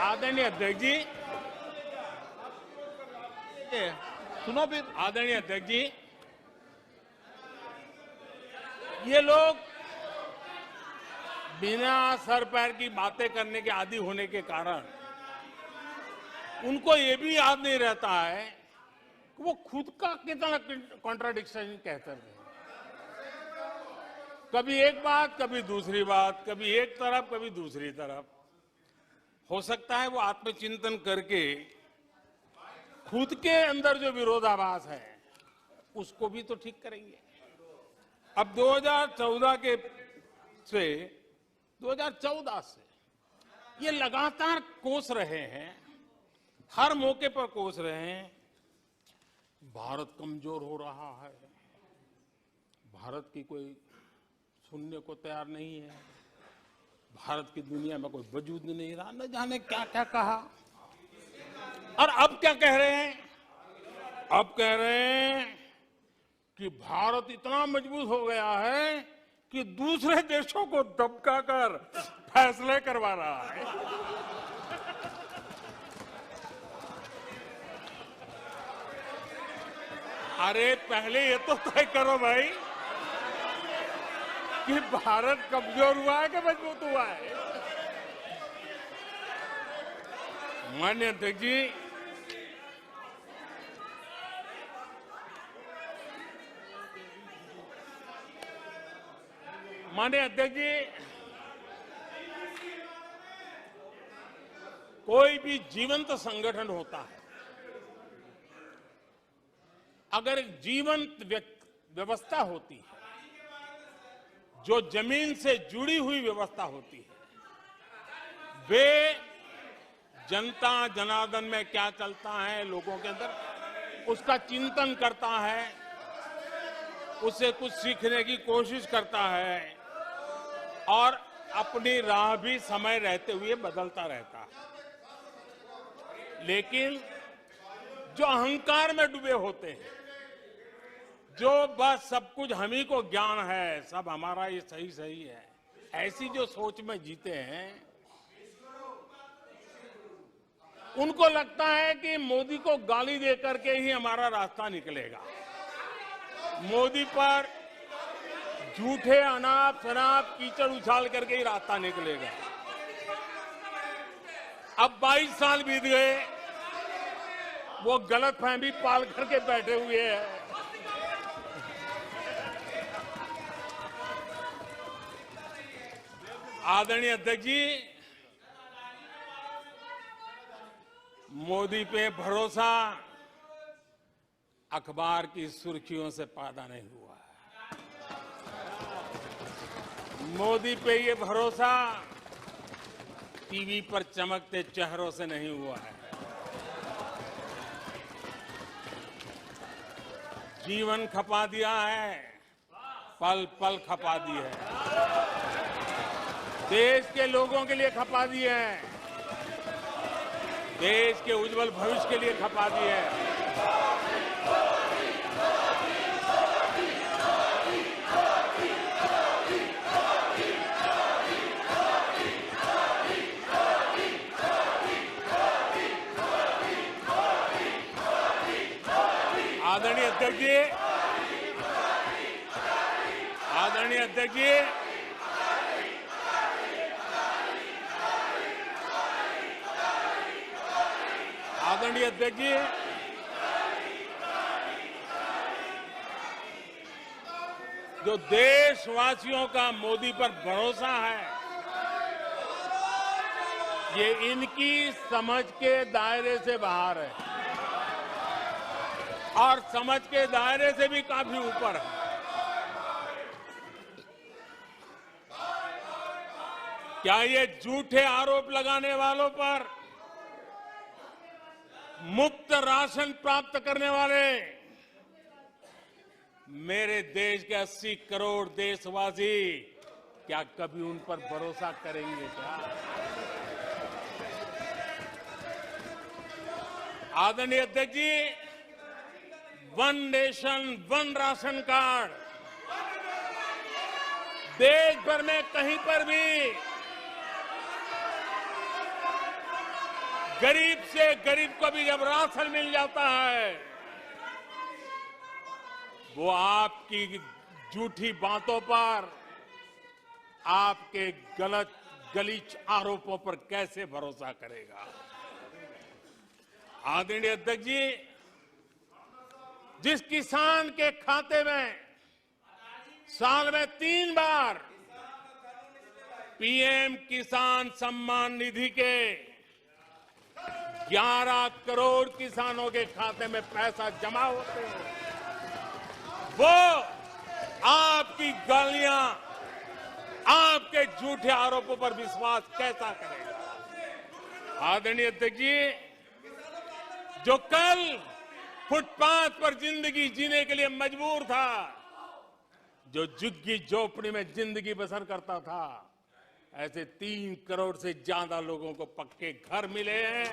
Speaker 1: आदरणीय अध्यक्ष जी,
Speaker 2: सुनो फिर।
Speaker 1: आदरणीय अध्यक्ष जी, ये लोग बिना सर पैर की बातें करने के आदी होने के कारण उनको ये भी याद नहीं रहता है कि वो खुद का कितना कॉन्ट्राडिक्शन कहते हैं। कभी एक बात, कभी दूसरी बात, कभी एक तरफ, कभी दूसरी तरफ। हो सकता है वो आत्मचिंतन करके खुद के अंदर जो विरोधाभास है उसको भी तो ठीक करेंगे। अब 2014 से ये लगातार कोस रहे हैं हर मौके पर कोस रहे हैं भारत कमजोर हो रहा है, भारत की कोई सुनने को तैयार नहीं है, भारत की दुनिया में कोई वजूद नहीं रहा, न जाने क्या क्या कहा। और अब क्या कह रहे हैं? अब कह रहे हैं कि भारत इतना मजबूत हो गया है कि दूसरे देशों को दबकाकर फैसले करवा रहा है। अरे पहले ये तो तय करो भाई कि भारत कमजोर हुआ है कि मजबूत हुआ है। माननीय अध्यक्ष जी, माननीय अध्यक्ष जी, कोई भी जीवंत संगठन होता है, अगर एक जीवंत व्यवस्था होती है, जो जमीन से जुड़ी हुई व्यवस्था होती है, वे जनता जनार्दन में क्या चलता है, लोगों के अंदर उसका चिंतन करता है, उससे कुछ सीखने की कोशिश करता है और अपनी राह भी समय रहते हुए बदलता रहता है। लेकिन जो अहंकार में डूबे होते हैं, जो बस सब कुछ हम ही को ज्ञान है, सब हमारा ये सही सही है, ऐसी जो सोच में जीते हैं, उनको लगता है कि मोदी को गाली दे करके ही हमारा रास्ता निकलेगा, मोदी पर झूठे अनाप शनाप कीचड़ उछाल करके ही रास्ता निकलेगा। अब 22 साल बीत गए, वो गलतफहमी पाल करके बैठे हुए हैं। आदरणीय अध्यक्ष जी, मोदी पे भरोसा अखबार की सुर्खियों से पैदा नहीं हुआ है। मोदी पे ये भरोसा टीवी पर चमकते चेहरों से नहीं हुआ है। जीवन खपा दिया है, पल पल खपा दी है, देश के लोगों के लिए खपा दी है, देश के उज्जवल भविष्य के लिए खपा दी है। आदरणीय अध्यक्ष जी, आदरणीय अध्यक्ष जी, आदरणीय अध्यक्ष जी, जो देशवासियों का मोदी पर भरोसा है, ये इनकी समझ के दायरे से बाहर है और समझ के दायरे से भी काफी ऊपर है। क्या ये झूठे आरोप लगाने वालों पर मुफ्त राशन प्राप्त करने वाले मेरे देश के 80 करोड़ देशवासी क्या कभी उन पर भरोसा करेंगे क्या? आदरणीय अध्यक्ष जी, one nation one ration card देश भर में कहीं पर भी गरीब से गरीब को भी जब राशन मिल जाता है, वो आपकी झूठी बातों पर, आपके गलत गलीच आरोपों पर कैसे भरोसा करेगा? आदरणीय अध्यक्ष जी, जिस किसान के खाते में साल में 3 बार पीएम किसान सम्मान निधि के 11 करोड़ किसानों के खाते में पैसा जमा होते हैं, वो आपकी गालियां, आपके झूठे आरोपों पर विश्वास कैसा करेगा? आदरणीय अध्यक्ष जी, जो कल फुटपाथ पर जिंदगी जीने के लिए मजबूर था, जो झुग्गी झोपड़ी में जिंदगी बसर करता था, ऐसे 3 करोड़ से ज्यादा लोगों को पक्के घर मिले हैं।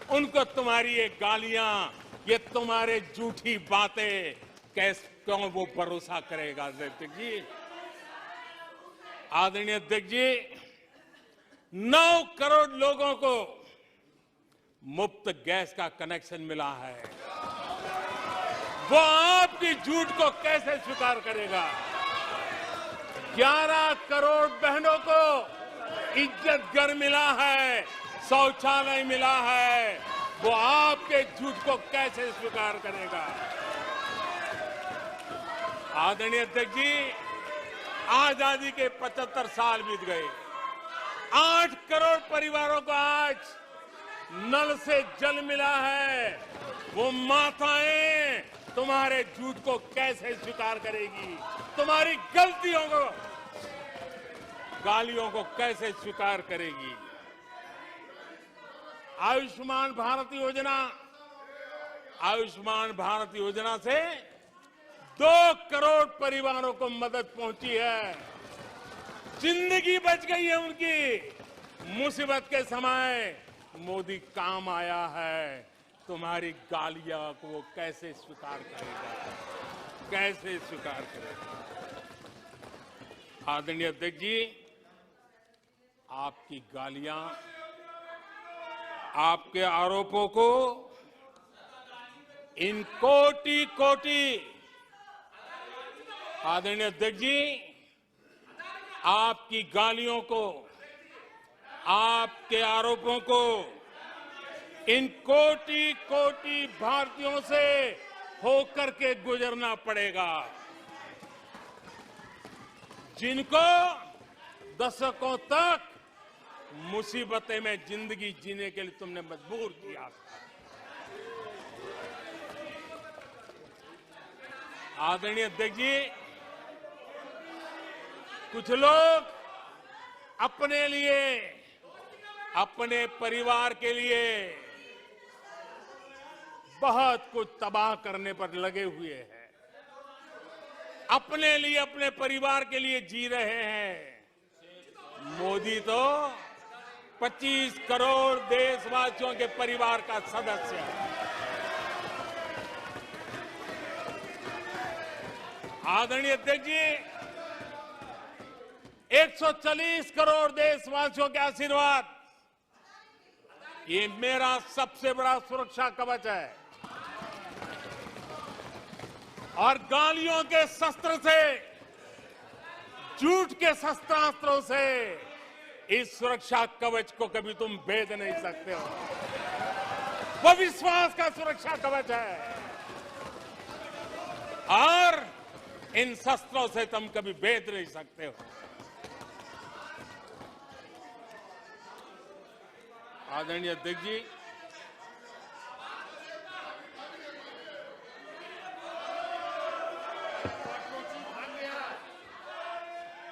Speaker 1: उनको तुम्हारी ये गालियां, ये तुम्हारे झूठी बातें क्यों वो भरोसा करेगा? अध्यक्ष जी, आदरणीय अध्यक्ष जी, 9 करोड़ लोगों को मुफ्त गैस का कनेक्शन मिला है। वो आपकी झूठ को कैसे स्वीकार करेगा? 11 करोड़ बहनों को इज्जत घर मिला है, शौचालय मिला है। वो आपके झूठ को कैसे स्वीकार करेगा? आदरणीय अध्यक्ष जी, आजादी के 75 साल बीत गए। 8 करोड़ परिवारों को आज नल से जल मिला है। वो माताएं तुम्हारे झूठ को कैसे स्वीकार करेगी? तुम्हारी गलतियों को, गालियों को कैसे स्वीकार करेगी? आयुष्मान भारत योजना से 2 करोड़ परिवारों को मदद पहुंची है। जिंदगी बच गई है उनकी। मुसीबत के समय मोदी काम आया है। तुम्हारी गालियां को वो कैसे स्वीकार करेगा? कैसे स्वीकार करेगा? आदरणीय अध्यक्ष जी, आपकी गालियां, आपके आरोपों को इन कोटि आदरणीय अध्यक्ष जी, आपकी गालियों को, आपके आरोपों को इन कोटि भारतीयों से होकर के गुजरना पड़ेगा, जिनको दशकों तक मुसीबतें में जिंदगी जीने के लिए तुमने मजबूर किया। आदरणीय अध्यक्ष जी, कुछ लोग अपने लिए, अपने परिवार के लिए बहुत कुछ तबाह करने पर लगे हुए हैं। अपने लिए, अपने परिवार के लिए जी रहे हैं। मोदी तो 25 करोड़ देशवासियों के परिवार का सदस्य है। आदरणीय अध्यक्ष जी, 140 करोड़ देशवासियों के आशीर्वाद, ये मेरा सबसे बड़ा सुरक्षा कवच है। और गालियों के शस्त्र से, झूठ के शस्त्रास्त्रों से इस सुरक्षा कवच को कभी तुम भेद नहीं सकते हो। वो विश्वास का सुरक्षा कवच है और इन शस्त्रों से तुम कभी भेद नहीं सकते हो। आदरणीय अध्यक्ष जी,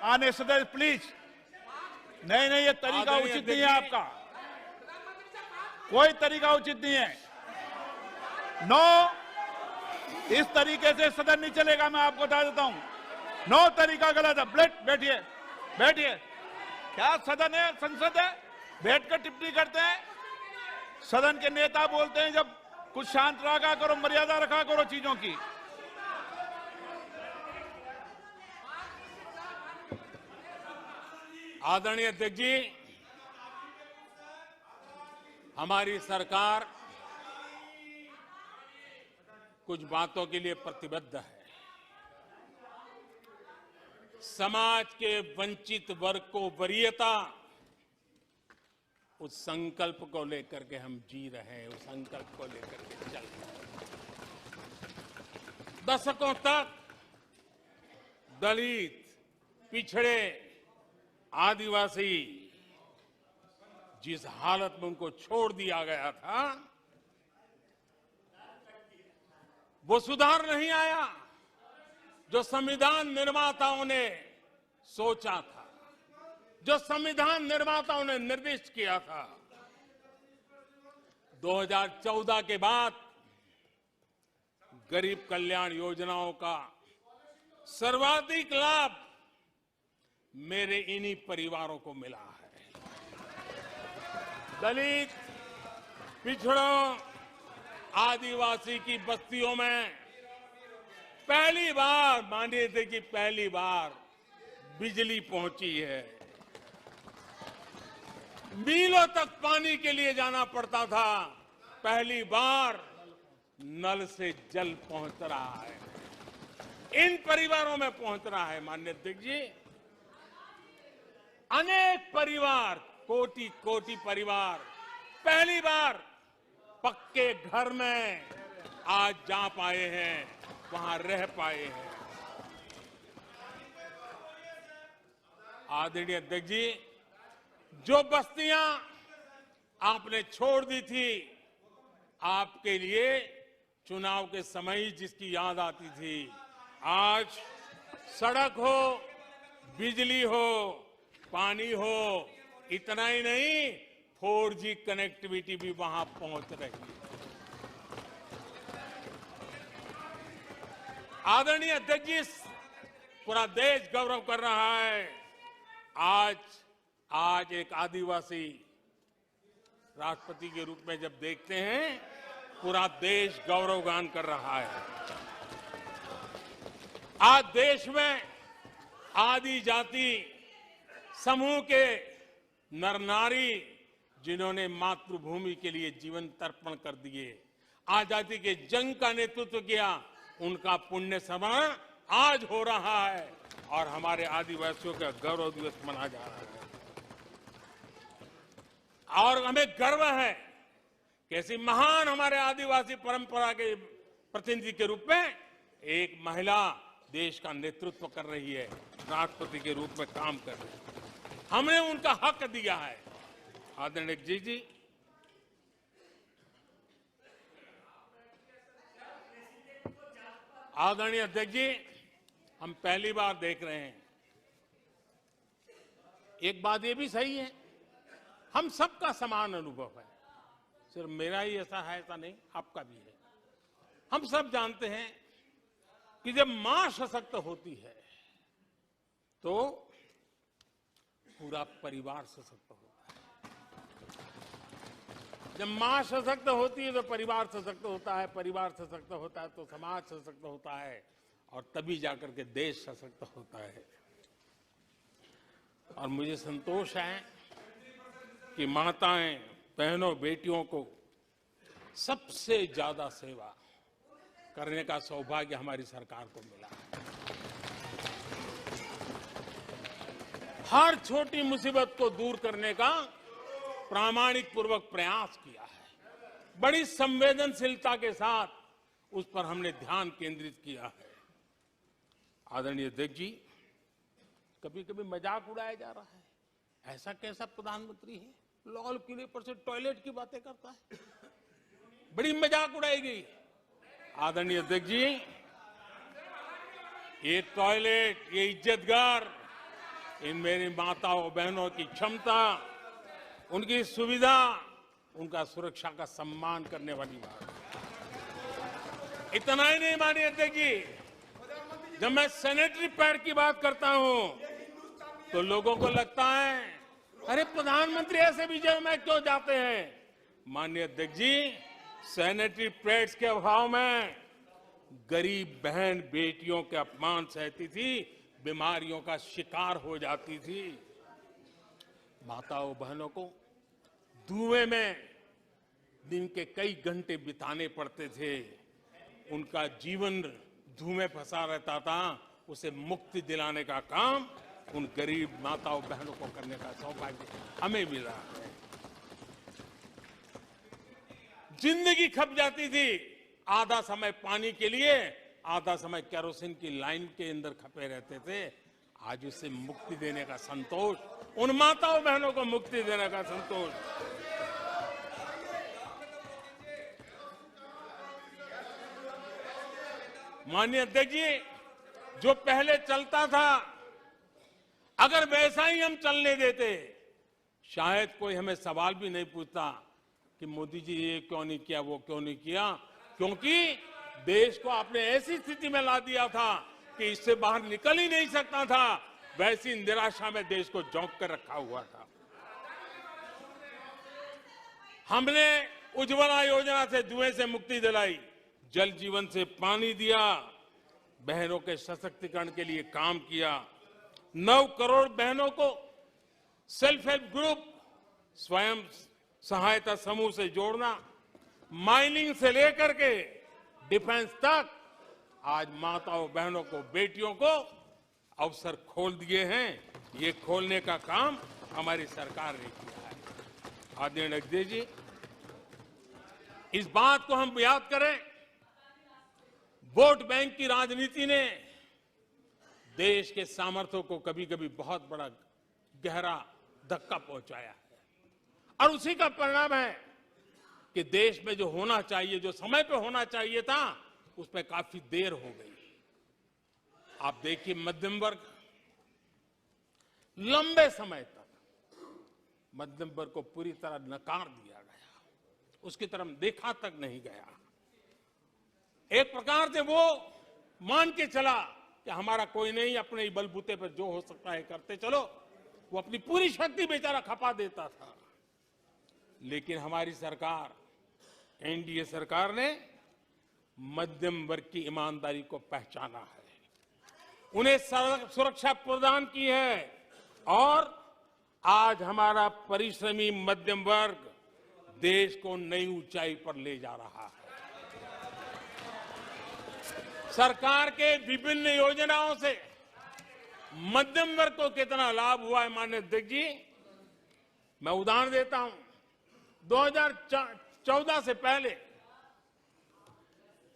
Speaker 2: आने सदस्य प्लीज। नहीं, ये तरीका उचित नहीं है आपका। कोई तरीका उचित नहीं है। इस तरीके से सदन नहीं चलेगा। मैं आपको बता देता हूं, तरीका गलत है। बैठिए, बैठिए। क्या सदन है? संसद है? बैठकर टिप्पणी करते हैं। सदन के नेता बोलते हैं जब कुछ शांत रखा करो, मर्यादा रखा करो चीजों की।
Speaker 1: आदरणीय अध्यक्ष जी, हमारी सरकार कुछ बातों के लिए प्रतिबद्ध है। समाज के वंचित वर्ग को वरीयता, उस संकल्प को लेकर के हम जी रहे हैं, उस संकल्प को लेकर के चल रहे हैं। दशकों तक दलित, पिछड़े, आदिवासी जिस हालत में उनको छोड़ दिया गया था, वो सुधार नहीं आया जो संविधान निर्माताओं ने सोचा था, जो संविधान निर्माताओं ने निर्दिष्ट किया था। 2014 के बाद गरीब कल्याण योजनाओं का सर्वाधिक लाभ मेरे इन्हीं परिवारों को मिला है। दलित, पिछड़ों, आदिवासी की बस्तियों में पहली बार, मानिए थे कि पहली बार बिजली पहुंची है। मीलों तक पानी के लिए जाना पड़ता था, पहली बार नल से जल पहुंच रहा है, इन परिवारों में पहुंच रहा है। माननीय अध्यक्ष जी, अनेक परिवार, कोटि कोटि परिवार पहली बार पक्के घर में आज जा पाए हैं, वहां रह पाए हैं। आदरणीय अध्यक्ष जी, जो बस्तियां आपने छोड़ दी थी, आपके लिए चुनाव के समय ही जिसकी याद आती थी, आज सड़क हो, बिजली हो, पानी हो, इतना ही नहीं 4G कनेक्टिविटी भी वहां पहुंच रही है। आदरणीय अध्यक्ष जी, पूरा देश गौरव कर रहा है। आज एक आदिवासी राष्ट्रपति के रूप में जब देखते हैं, पूरा देश गौरवगान कर रहा है। आज देश में आदि जाति समूह के नर नारी, जिन्होंने मातृभूमि के लिए जीवन तर्पण कर दिए, आजादी के जंग का नेतृत्व किया, उनका पुण्य स्मरण आज हो रहा है और हमारे आदिवासियों का गौरव दिवस मनाया जा रहा है। और हमें गर्व है कि ऐसी महान हमारे आदिवासी परंपरा के प्रतिनिधि के रूप में एक महिला देश का नेतृत्व कर रही है, राष्ट्रपति के रूप में काम कर रही है। हमने उनका हक दिया है। आदरणीय जी, आदरणीय अध्यक्ष जी, हम पहली बार देख रहे हैं। एक बात ये भी सही है, हम सबका समान अनुभव है, सिर्फ मेरा ही ऐसा है ऐसा नहीं, आपका भी है। हम सब जानते हैं कि जब मां सशक्त होती है तो पूरा परिवार सशक्त होता है। जब मां सशक्त होती है तो परिवार सशक्त होता है, परिवार सशक्त होता है तो समाज सशक्त होता है, और तभी जाकर के देश सशक्त होता है। और मुझे संतोष है कि माताएं, बहनों, बेटियों को सबसे ज्यादा सेवा करने का सौभाग्य हमारी सरकार को मिला है। हर छोटी मुसीबत को दूर करने का प्रामाणिक पूर्वक प्रयास किया है। बड़ी संवेदनशीलता के साथ उस पर हमने ध्यान केंद्रित किया है। आदरणीय अध्यक्ष जी, कभी कभी मजाक उड़ाया जा रहा है, ऐसा कैसा प्रधानमंत्री है, लाल किले पर से टॉयलेट की बातें करता है, बड़ी मजाक उड़ाई गई। आदरणीय अध्यक्ष जी, ये टॉयलेट, ये इज्जतगार, इन मेरी माताओं बहनों की क्षमता, उनकी सुविधा, उनका सुरक्षा का सम्मान करने वाली बात। इतना ही नहीं मानिए अध्यक्ष जी, जब मैं सैनिटरी पैड की बात करता हूं तो लोगों को लगता है अरे प्रधानमंत्री ऐसे विजय में क्यों जाते हैं। माननीय अध्यक्ष जी, सैनिटरी पैड्स के अभाव में गरीब बहन बेटियों के अपमान सहती थी, बीमारियों का शिकार हो जाती थी। माताओं बहनों को धुएं में दिन के कई घंटे बिताने पड़ते थे, उनका जीवन धुएं फंसा रहता था, उसे मुक्ति दिलाने का काम उन गरीब माताओं बहनों को करने का सौभाग्य हमें मिला है। जिंदगी खप जाती थी, आधा समय पानी के लिए, आधा समय केरोसिन की लाइन के अंदर खपे रहते थे। आज उससे मुक्ति देने का संतोष, उन माताओं बहनों को मुक्ति देने का संतोष। माननीय अध्यक्ष जी, जो पहले चलता था, अगर वैसा ही हम चलने देते, शायद कोई हमें सवाल भी नहीं पूछता, कि मोदी जी ये क्यों नहीं किया, वो क्यों नहीं किया, क्योंकि देश को आपने ऐसी स्थिति में ला दिया था कि इससे बाहर निकल ही नहीं सकता था। वैसी निराशा में देश को झोंक कर रखा हुआ था। हमने उज्ज्वला योजना से धुएं से मुक्ति दिलाई, जल जीवन से पानी दिया, बहनों के सशक्तिकरण के लिए काम किया। 9 करोड़ बहनों को सेल्फ हेल्प ग्रुप, स्वयं सहायता समूह से जोड़ना, माइनिंग से लेकर के डिफेंस तक आज माताओं बहनों को, बेटियों को अवसर खोल दिए हैं। ये खोलने का काम हमारी सरकार ने किया है। आदरणीय अध्यक्ष जी, इस बात को हम याद करें, वोट बैंक की राजनीति ने देश के सामर्थ्य को कभी कभी बहुत बड़ा गहरा धक्का पहुंचाया है, और उसी का परिणाम है कि देश में जो होना चाहिए, जो समय पे होना चाहिए था, उसमें काफी देर हो गई। आप देखिए, मध्यम वर्ग लंबे समय तक मध्यम वर्ग को पूरी तरह नकार दिया गया, उसकी तरफ देखा तक नहीं गया। एक प्रकार से वो मान के चला कि हमारा कोई नहीं, अपने ही बलबूते पर जो हो सकता है करते चलो। वो अपनी पूरी शक्ति बेचारा खपा देता था। लेकिन हमारी सरकार, एनडीए सरकार ने मध्यम वर्ग की ईमानदारी को पहचाना है, उन्हें सुरक्षा प्रदान की है, और आज हमारा परिश्रमी मध्यम वर्ग देश को नई ऊंचाई पर ले जा रहा है। सरकार के विभिन्न योजनाओं से मध्यम वर्ग को कितना लाभ हुआ है, माननीय अध्यक्ष जी, मैं उदाहरण देता हूं। 2014 से पहले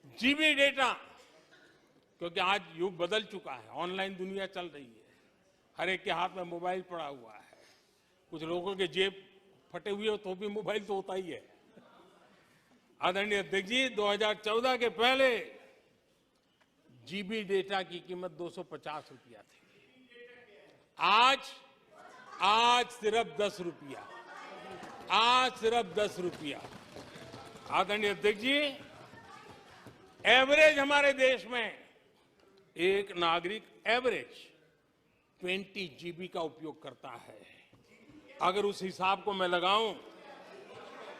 Speaker 1: जीबी डेटा, क्योंकि आज युग बदल चुका है, ऑनलाइन दुनिया चल रही है, हर एक के हाथ में मोबाइल पड़ा हुआ है, कुछ लोगों के जेब फटे हुए हो तो भी मोबाइल तो होता ही है। आदरणीय अध्यक्ष जी, 2014 के पहले जीबी डेटा की कीमत 250 रुपया थी, आज सिर्फ 10 रुपया, आज सिर्फ 10 रुपया। आदरणीय अध्यक्ष जी, एवरेज हमारे देश में एक नागरिक एवरेज 20 जीबी का उपयोग करता है। अगर उस हिसाब को मैं लगाऊं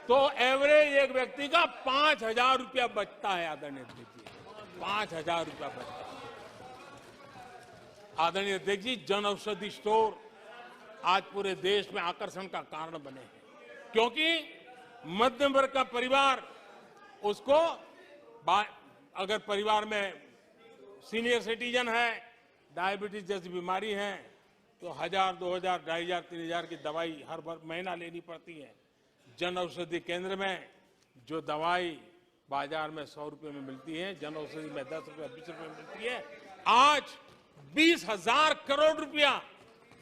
Speaker 1: तो एवरेज एक व्यक्ति का 5,000 रुपया बचता है। आदरणीय अध्यक्ष जी, 5,000 रुपया बचता है। आदरणीय अध्यक्ष जी, जन औषधि स्टोर आज पूरे देश में आकर्षण का कारण बने हैं, क्योंकि मध्यम वर्ग का परिवार, उसको अगर परिवार में सीनियर सिटीजन है, डायबिटीज जैसी बीमारी है, तो 1,000, 2,000, 2,500, 3,000 की दवाई हर महीना लेनी पड़ती है। जन औषधि केंद्र में जो दवाई बाजार में 100 रुपए में मिलती है, जन औषधि में 10 रुपए, 20 रुपए में मिलती है। आज 20,000 करोड़ रुपया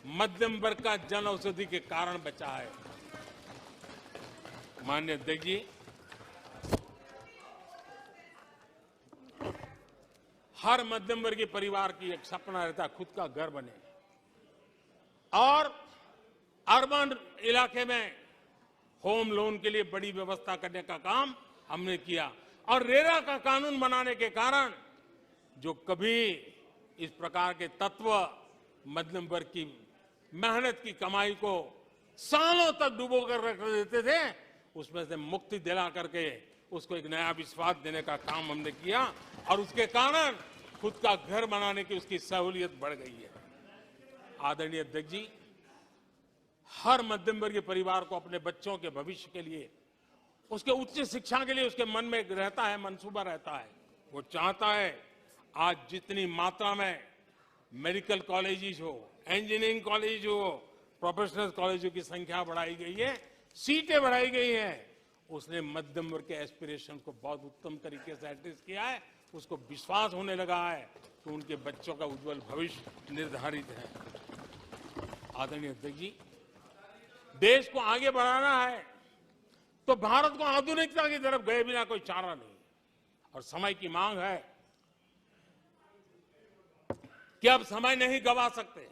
Speaker 1: मध्यम वर्ग का जन औषधि के कारण बचा है। माननीय अध्यक्ष जी, हर मध्यम वर्गीय परिवार की एक सपना रहता है खुद का घर बने, और अर्बन इलाके में होम लोन के लिए बड़ी व्यवस्था करने का काम हमने किया, और रेरा का कानून बनाने के कारण जो कभी इस प्रकार के तत्व मध्यम वर्ग की मेहनत की कमाई को सालों तक डुबो कर रख देते थे, उसमें से मुक्ति दिला करके उसको एक नया विश्वास देने का काम हमने किया, और उसके कारण खुद का घर बनाने की उसकी सहूलियत बढ़ गई है। आदरणीय अध्यक्ष जी, हर मध्यम वर्गीय परिवार को अपने बच्चों के भविष्य के लिए, उसके उच्च शिक्षा के लिए उसके मन में रहता है, मंसूबा रहता है। वो चाहता है आज जितनी मात्रा में मेडिकल कॉलेजेस हो, इंजीनियरिंग कॉलेज हो, प्रोफेशनल कॉलेजों की संख्या बढ़ाई गई है, सीटें बढ़ाई गई हैं, उसने मध्यम वर्ग के एस्पिरेशन को बहुत उत्तम तरीके से एड्रेस किया है। उसको विश्वास होने लगा है कि उनके बच्चों का उज्जवल भविष्य निर्धारित है। आदरणीय अध्यक्ष जी, देश को आगे बढ़ाना है तो भारत को आधुनिकता की तरफ गए बिना कोई चारा नहीं, और समय की मांग है कि अब समय नहीं गवा सकते,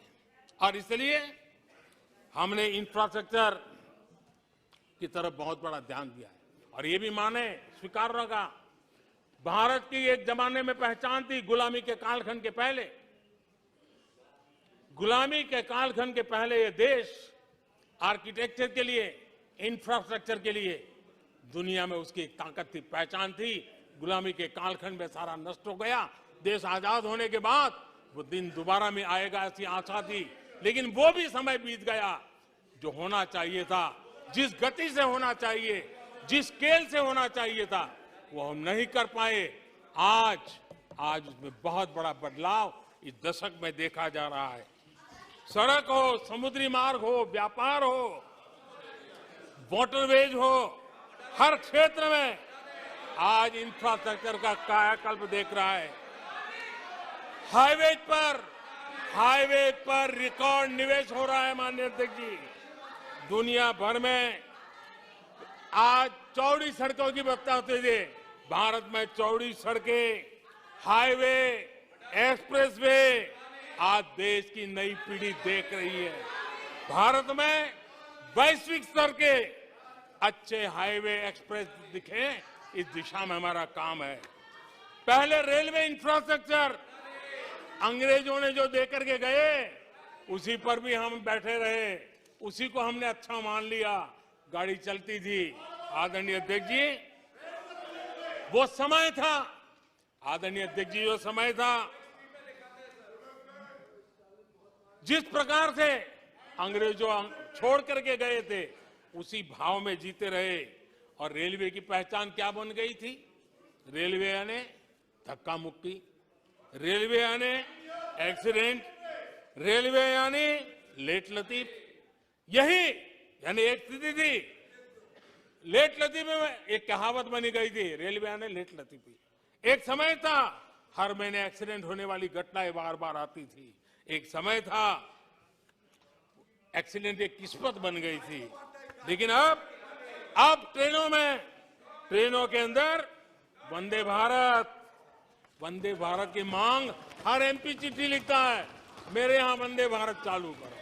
Speaker 1: और इसलिए हमने इंफ्रास्ट्रक्चर की तरफ बहुत बड़ा ध्यान दिया है। और ये भी माने, स्वीकार रखा, भारत की एक जमाने में पहचान थी गुलामी के कालखंड के पहले। गुलामी के कालखंड के पहले ये देश आर्किटेक्चर के लिए, इंफ्रास्ट्रक्चर के लिए दुनिया में उसकी एक ताकत थी, पहचान थी। गुलामी के कालखंड में सारा नष्ट हो गया। देश आजाद होने के बाद वो दिन दोबारा में आएगा ऐसी आशा थी, लेकिन वो भी समय बीत गया। जो होना चाहिए था, जिस गति से होना चाहिए, जिस स्केल से होना चाहिए था, वो हम नहीं कर पाए। आज उसमें बहुत बड़ा बदलाव इस दशक में देखा जा रहा है। सड़क हो, समुद्री मार्ग हो, व्यापार हो, वाटरवेज हो, हर क्षेत्र में आज इंफ्रास्ट्रक्चर का कायाकल्प देख रहा है। हाईवे पर रिकॉर्ड निवेश हो रहा है माननीय अध्यक्ष जी। दुनिया भर में आज चौड़ी सड़कों की बात होती है। भारत में चौड़ी सड़कें, हाईवे, एक्सप्रेसवे आज देश की नई पीढ़ी देख रही है। भारत में वैश्विक स्तर के अच्छे हाईवे, एक्सप्रेस दिखे, इस दिशा में हमारा काम है। पहले रेलवे इंफ्रास्ट्रक्चर अंग्रेजों ने जो देकर के गए, उसी पर भी हम बैठे रहे, उसी को हमने अच्छा मान लिया, गाड़ी चलती थी। आदरणीय अध्यक्ष जी, वो समय था, आदरणीय अध्यक्ष जी, वो समय था जिस प्रकार से अंग्रेजों छोड़ करके गए थे, उसी भाव में जीते रहे। और रेलवे की पहचान क्या बन गई थी? रेलवे यानी धक्का मुक्की, रेलवे यानी एक्सीडेंट, रेलवे यानी लेट लतीफ। यही यानी एक स्थिति थी, लेट लतीफ में एक कहावत बनी गई थी, रेलवे यानी लेट लतीफी। एक समय था हर महीने एक्सीडेंट होने वाली घटनाएं बार बार आती थी। एक समय था एक्सीडेंट एक किस्मत बन गई थी। लेकिन अब ट्रेनों के अंदर वंदे भारत की मांग, हर एमपी चिट्ठी लिखता है, मेरे यहां वंदे भारत चालू करो।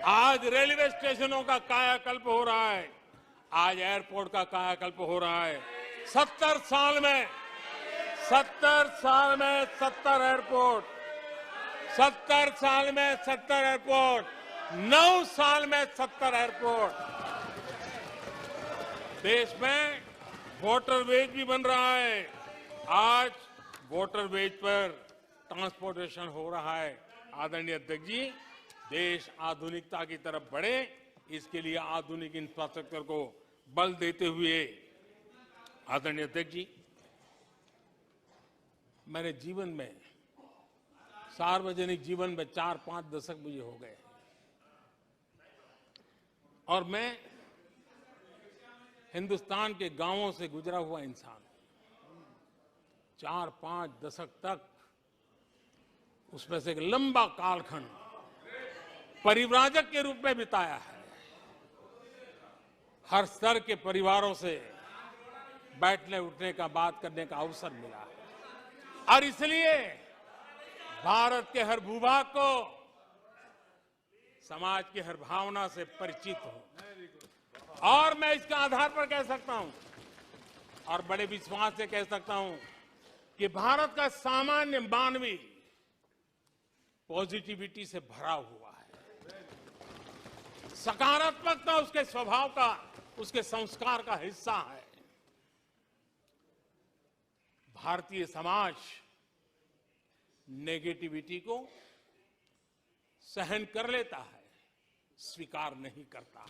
Speaker 1: आज रेलवे स्टेशनों का कायाकल्प हो रहा है, आज एयरपोर्ट का कायाकल्प हो रहा है। 70 साल में 70 एयरपोर्ट, 70 साल में 70 एयरपोर्ट, 9 साल में 70 एयरपोर्ट। देश में वाटरवेज भी बन रहा है। आज वाटरवेज पर ट्रांसपोर्टेशन हो रहा है। आदरणीय अध्यक्ष जी, देश आधुनिकता की तरफ बढ़े, इसके लिए आधुनिक इंफ्रास्ट्रक्चर को बल देते हुए, आदरणीय अध्यक्ष जी, मैंने जीवन में, सार्वजनिक जीवन में 4-5 दशक मुझे हो गए, और मैं हिंदुस्तान के गांवों से गुजरा हुआ इंसान, 4-5 दशक तक उसमें से एक लंबा कालखंड परिव्राजक के रूप में बिताया है। हर स्तर के परिवारों से बैठने उठने का, बात करने का अवसर मिला है। और इसलिए भारत के हर भूभाग को, समाज की हर भावना से परिचित हूं। और मैं इसका आधार पर कह सकता हूं, और बड़े विश्वास से कह सकता हूं, कि भारत का सामान्य मानवी पॉजिटिविटी से भरा हुआ है। सकारात्मकता उसके स्वभाव का, उसके संस्कार का हिस्सा है। भारतीय समाज नेगेटिविटी को सहन कर लेता है, स्वीकार नहीं करता।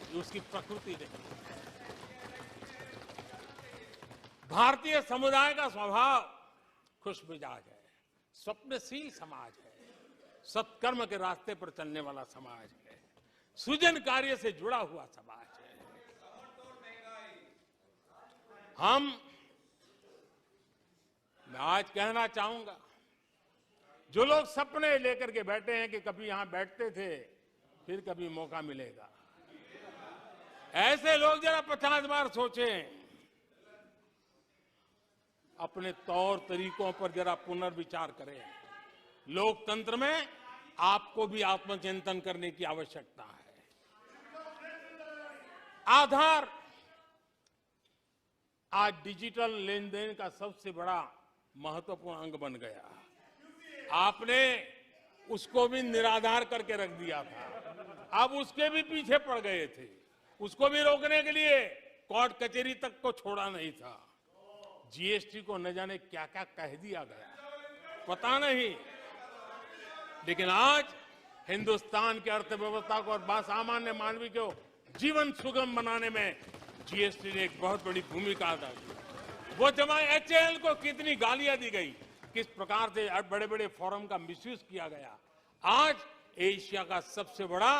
Speaker 1: ये उसकी प्रकृति नहीं है। भारतीय समुदाय का स्वभाव खुशमिजाज है, स्वप्नशील समाज है, सत्कर्म के रास्ते पर चलने वाला समाज है, सृजन कार्य से जुड़ा हुआ समाज है। मैं आज कहना चाहूंगा, जो लोग सपने लेकर के बैठे हैं कि कभी यहां बैठते थे, फिर कभी मौका मिलेगा, ऐसे लोग जरा 50 बार सोचें, अपने तौर तरीकों पर जरा पुनर्विचार करें। लोकतंत्र में आपको भी आत्मचिंतन करने की आवश्यकता है। आधार आज डिजिटल लेन देन का सबसे बड़ा महत्वपूर्ण अंग बन गया। आपने उसको भी निराधार करके रख दिया था, अब उसके भी पीछे पड़ गए थे। उसको भी रोकने के लिए कोर्ट कचहरी तक को छोड़ा नहीं था। जीएसटी को न जाने क्या क्या कह दिया गया, पता नहीं। लेकिन आज हिंदुस्तान की अर्थव्यवस्था को और सामान्य मानवी को जीवन सुगम बनाने में जीएसटी ने एक बहुत बड़ी भूमिका अदा की। वो जमा एचएएल को कितनी गालियां दी गई, किस प्रकार से बड़े बड़े फोरम का मिसयूज किया गया। आज एशिया का सबसे बड़ा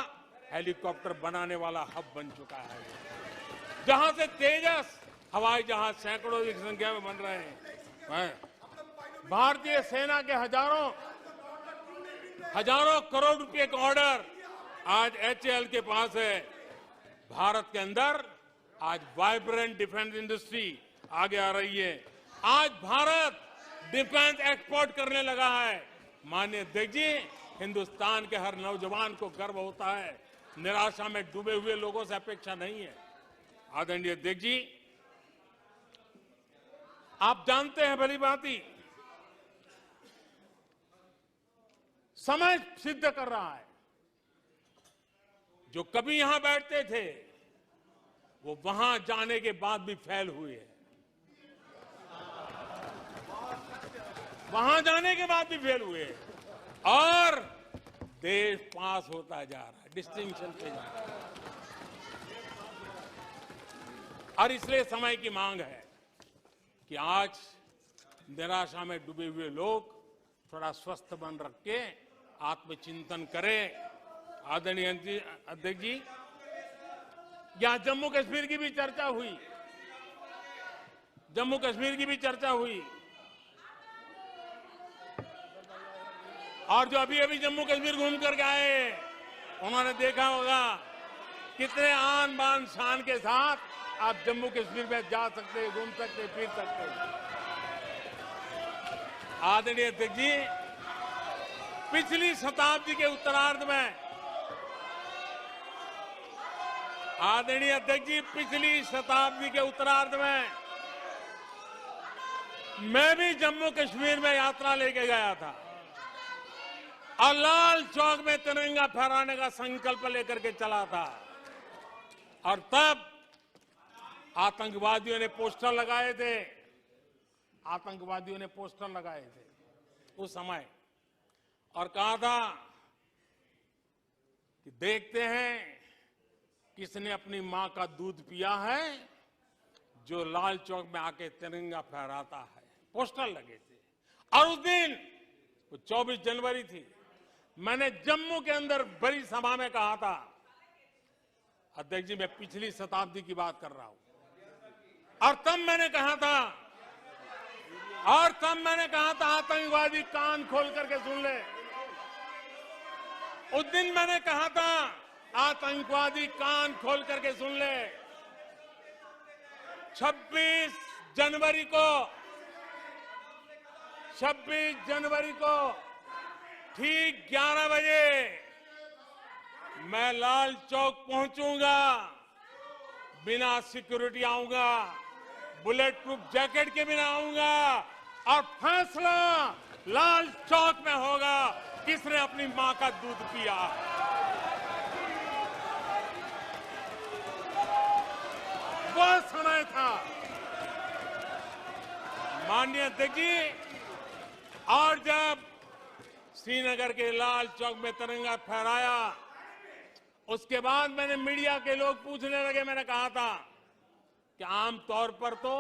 Speaker 1: हेलीकॉप्टर बनाने वाला हब बन चुका है, जहां से तेजस हवाई जहाज सैकड़ों की संख्या में बन रहे हैं। भारतीय सेना के हजारों करोड़ रुपए का ऑर्डर आज एचएएल के पास है। भारत के अंदर आज वाइब्रेंट डिफेंस इंडस्ट्री आगे आ रही है। आज भारत डिफेंस एक्सपोर्ट करने लगा है। माननीय अध्यक्ष जी, हिंदुस्तान के हर नौजवान को गर्व होता है। निराशा में डूबे हुए लोगों से अपेक्षा नहीं है। आदरणीय अध्यक्ष जी, आप जानते हैं भली भांति, समय सिद्ध कर रहा है। जो कभी यहां बैठते थे वो वहां जाने के बाद भी फेल हुए हैं, वहां जाने के बाद भी फेल हुए हैं। और देश पास होता जा रहा है, डिस्टिंक्शन पे जा रहा है। और इसलिए समय की मांग है कि आज निराशा में डूबे हुए लोग थोड़ा स्वस्थ मन रख के आत्मचिंतन करें। आदरणीय अध्यक्ष जी, यहां जम्मू कश्मीर की भी चर्चा हुई, जम्मू कश्मीर की भी चर्चा हुई। और जो अभी अभी जम्मू कश्मीर घूम करके आए, उन्होंने देखा होगा कितने आन बान शान के साथ आप जम्मू कश्मीर में जा सकते, घूम सकते, फिर सकते। आदरणीय अध्यक्ष जी, पिछली शताब्दी के उत्तरार्ध में, आदरणीय अध्यक्ष जी, पिछली शताब्दी के उत्तरार्ध में मैं भी जम्मू कश्मीर में यात्रा लेके गया था और लाल चौक में तिरंगा फहराने का संकल्प लेकर के चला था। और तब आतंकवादियों ने पोस्टर लगाए थे, आतंकवादियों ने पोस्टर लगाए थे उस समय, और कहा था कि देखते हैं किसने अपनी मां का दूध पिया है जो लाल चौक में आके तिरंगा फहराता है। पोस्टर लगे थे। और उस दिन 24 जनवरी थी, मैंने जम्मू के अंदर बड़ी सभा में कहा था, अध्यक्ष जी मैं पिछली शताब्दी की बात कर रहा हूं, और तब मैंने कहा था आतंकवादी कान खोल करके सुन ले। उस दिन मैंने कहा था आतंकवादी कान खोल करके सुन ले। 26 जनवरी को ठीक 11 बजे मैं लाल चौक पहुंचूंगा, बिना सिक्योरिटी आऊंगा, बुलेट प्रूफ जैकेट के बिना आऊंगा, और फैसला लाल चौक में होगा किसने अपनी मां का दूध पिया। वह समय था माननीय अध्यक्ष जी। और जब श्रीनगर के लाल चौक में तिरंगा फहराया, उसके बाद मैंने मीडिया के लोग पूछने लगे, मैंने कहा था कि आमतौर पर तो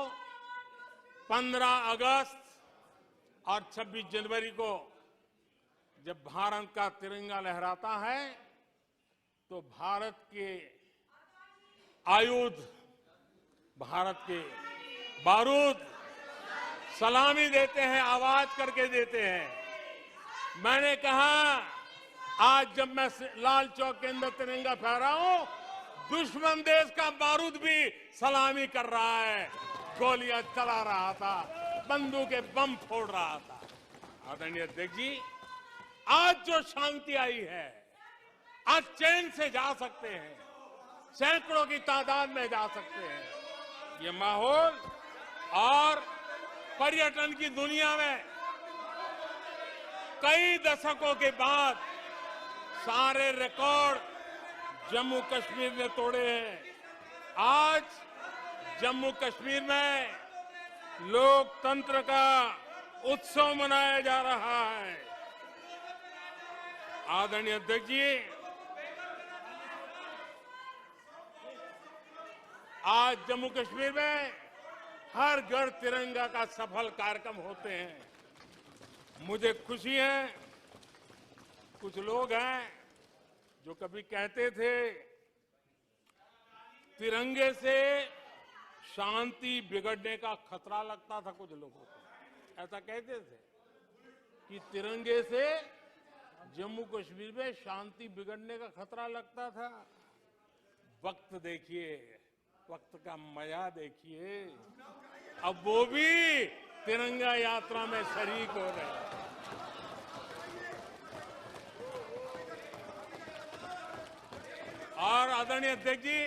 Speaker 1: 15 अगस्त और 26 जनवरी को जब भारत का तिरंगा लहराता है तो भारत के आयुध, भारत के बारूद सलामी देते हैं, आवाज करके देते हैं। मैंने कहा आज जब मैं लाल चौक के अंदर तिरंगा फहरा हूं, दुश्मन देश का बारूद भी सलामी कर रहा है, गोलियां चला रहा था, बंदूकें बम फोड़ रहा था। आदरणीय अध्यक्ष जी, आज जो शांति आई है, आज चैन से जा सकते हैं, सैकड़ों की तादाद में जा सकते हैं। ये माहौल और पर्यटन की दुनिया में कई दशकों के बाद सारे रिकॉर्ड जम्मू कश्मीर ने तोड़े हैं। आज जम्मू कश्मीर में लोकतंत्र का उत्सव मनाया जा रहा है। आदरणीय अध्यक्ष जी, आज जम्मू कश्मीर में हर घर तिरंगा का सफल कार्यक्रम होते हैं। मुझे खुशी है, कुछ लोग हैं जो कभी कहते थे तिरंगे से शांति बिगड़ने का खतरा लगता था। कुछ लोगों को ऐसा कहते थे कि तिरंगे से जम्मू कश्मीर में शांति बिगड़ने का खतरा लगता था। वक्त देखिए, वक्त का मजा देखिए, अब वो भी तिरंगा यात्रा में शरीक हो रहे हैं। और आदरणीय अध्यक्ष जी,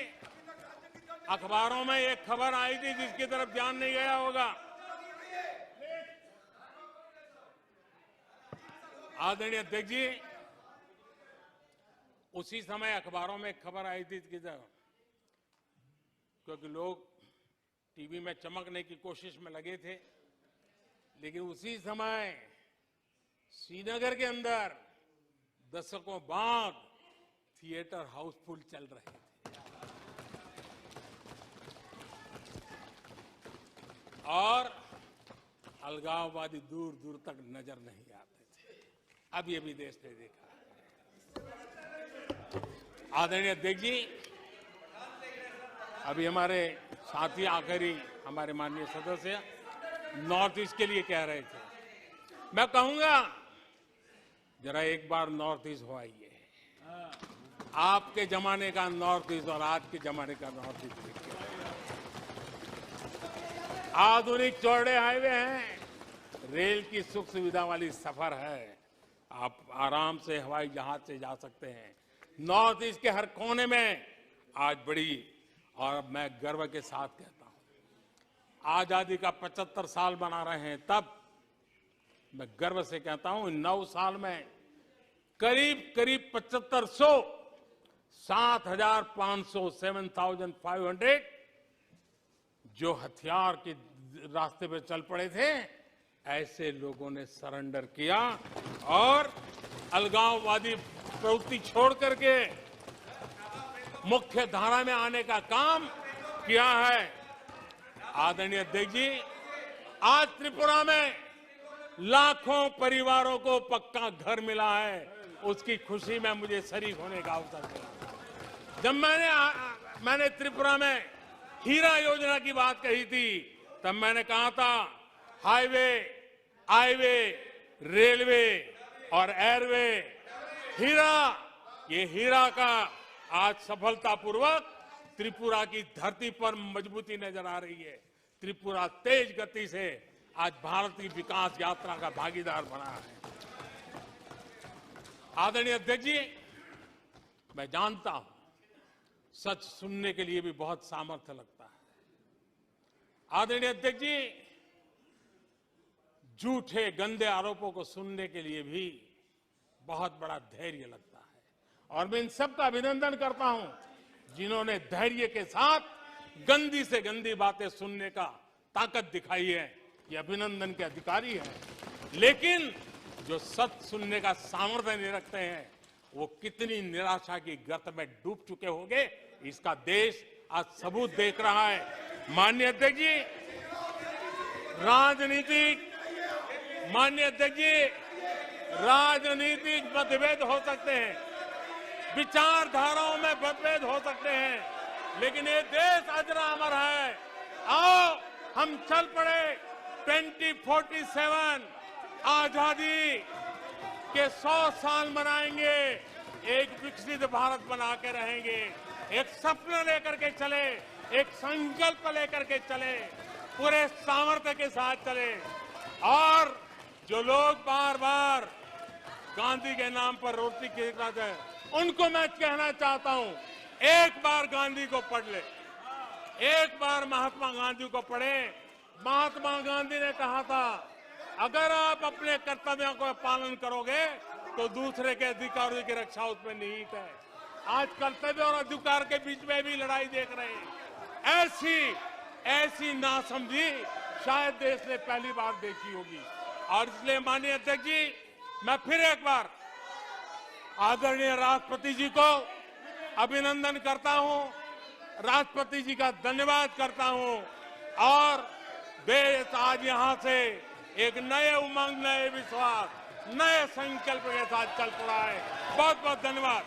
Speaker 1: अखबारों में एक खबर आई थी जिसकी तरफ ध्यान नहीं गया होगा। आदरणीय अध्यक्ष जी, उसी समय अखबारों में एक खबर आई थी कि क्योंकि लोग टीवी में चमकने की कोशिश में लगे थे, लेकिन उसी समय श्रीनगर के अंदर दशकों बाद थिएटर हाउसफुल चल रहे थे और अलगाववादी दूर दूर तक नजर नहीं आते थे। अब ये भी देश ने देखा है। आदरणीय अध्यक्ष जी, अभी हमारे साथी आखिरी हमारे माननीय सदस्य नॉर्थ ईस्ट के लिए कह रहे थे। मैं कहूंगा जरा एक बार नॉर्थ ईस्ट हो आइए। आपके जमाने का नॉर्थ ईस्ट और आज के जमाने का नॉर्थ ईस्ट देखिए। आधुनिक चौड़े हाईवे हैं, रेल की सुख सुविधा वाली सफर है, आप आराम से हवाई जहाज से जा सकते हैं। नॉर्थ ईस्ट के हर कोने में आज बड़ी, और मैं गर्व के साथ कहता हूं, आजादी का 75 साल मना रहे हैं, तब मैं गर्व से कहता हूं 9 साल में करीब 7500 7,500 7,500 जो हथियार के रास्ते पे चल पड़े थे, ऐसे लोगों ने सरेंडर किया और अलगाववादी प्रवृत्ति छोड़ करके मुख्य धारा में आने का काम किया है। आदरणीय अध्यक्ष जी, आज त्रिपुरा में लाखों परिवारों को पक्का घर मिला है, उसकी खुशी में मुझे शरीक होने का अवसर मिला। जब मैंने त्रिपुरा में हीरा योजना की बात कही थी, तब मैंने कहा था हाईवे, हाईवे, रेलवे और एयरवे, हीरा, ये हीरा का आज सफलतापूर्वक त्रिपुरा की धरती पर मजबूती नजर आ रही है। त्रिपुरा तेज गति से आज भारत की विकास यात्रा का भागीदार बना है। आदरणीय अध्यक्ष जी, मैं जानता हूं सच सुनने के लिए भी बहुत सामर्थ्य लगता है। आदरणीय अध्यक्ष जी, झूठे गंदे आरोपों को सुनने के लिए भी बहुत बड़ा धैर्य लगता है, और मैं इन सब का अभिनंदन करता हूं जिन्होंने धैर्य के साथ गंदी से गंदी बातें सुनने का ताकत दिखाई है। ये अभिनंदन के अधिकारी हैं। लेकिन जो सच सुनने का सामर्थ्य नहीं रखते हैं, वो कितनी निराशा की गर्त में डूब चुके होंगे, इसका देश आज सबूत देख रहा है। माननीय अध्यक्ष जी, राजनीतिक मतभेद हो सकते हैं, विचारधाराओं में मतभेद हो सकते हैं, लेकिन ये देश अजरा अमर है। आओ हम चल पड़े 2047 आजादी के 100 साल मनाएंगे, एक विकसित भारत बना के रहेंगे, एक सपना लेकर के चले, एक संकल्प लेकर के चले, पूरे सामर्थ्य के साथ चले। और जो लोग बार बार गांधी के नाम पर रोटी खिलाते हैं, उनको मैं कहना चाहता हूं, एक बार गांधी को पढ़ ले, एक बार महात्मा गांधी को पढ़े। महात्मा गांधी ने कहा था, अगर आप अपने कर्तव्यों को पालन करोगे तो दूसरे के अधिकारों की रक्षा उसमें निहित है। आज कर्तव्य और अधिकार के बीच में भी लड़ाई देख रहे हैं। ऐसी नासमझी शायद देश ने पहली बार देखी होगी। और इसलिए माननीय अध्यक्ष जी, मैं फिर एक बार आदरणीय राष्ट्रपति जी को अभिनंदन करता हूं, राष्ट्रपति जी का धन्यवाद करता हूं। और देश आज यहां से एक नए उमंग, नए विश्वास, नए संकल्प के साथ चल पड़ा है। बहुत बहुत धन्यवाद।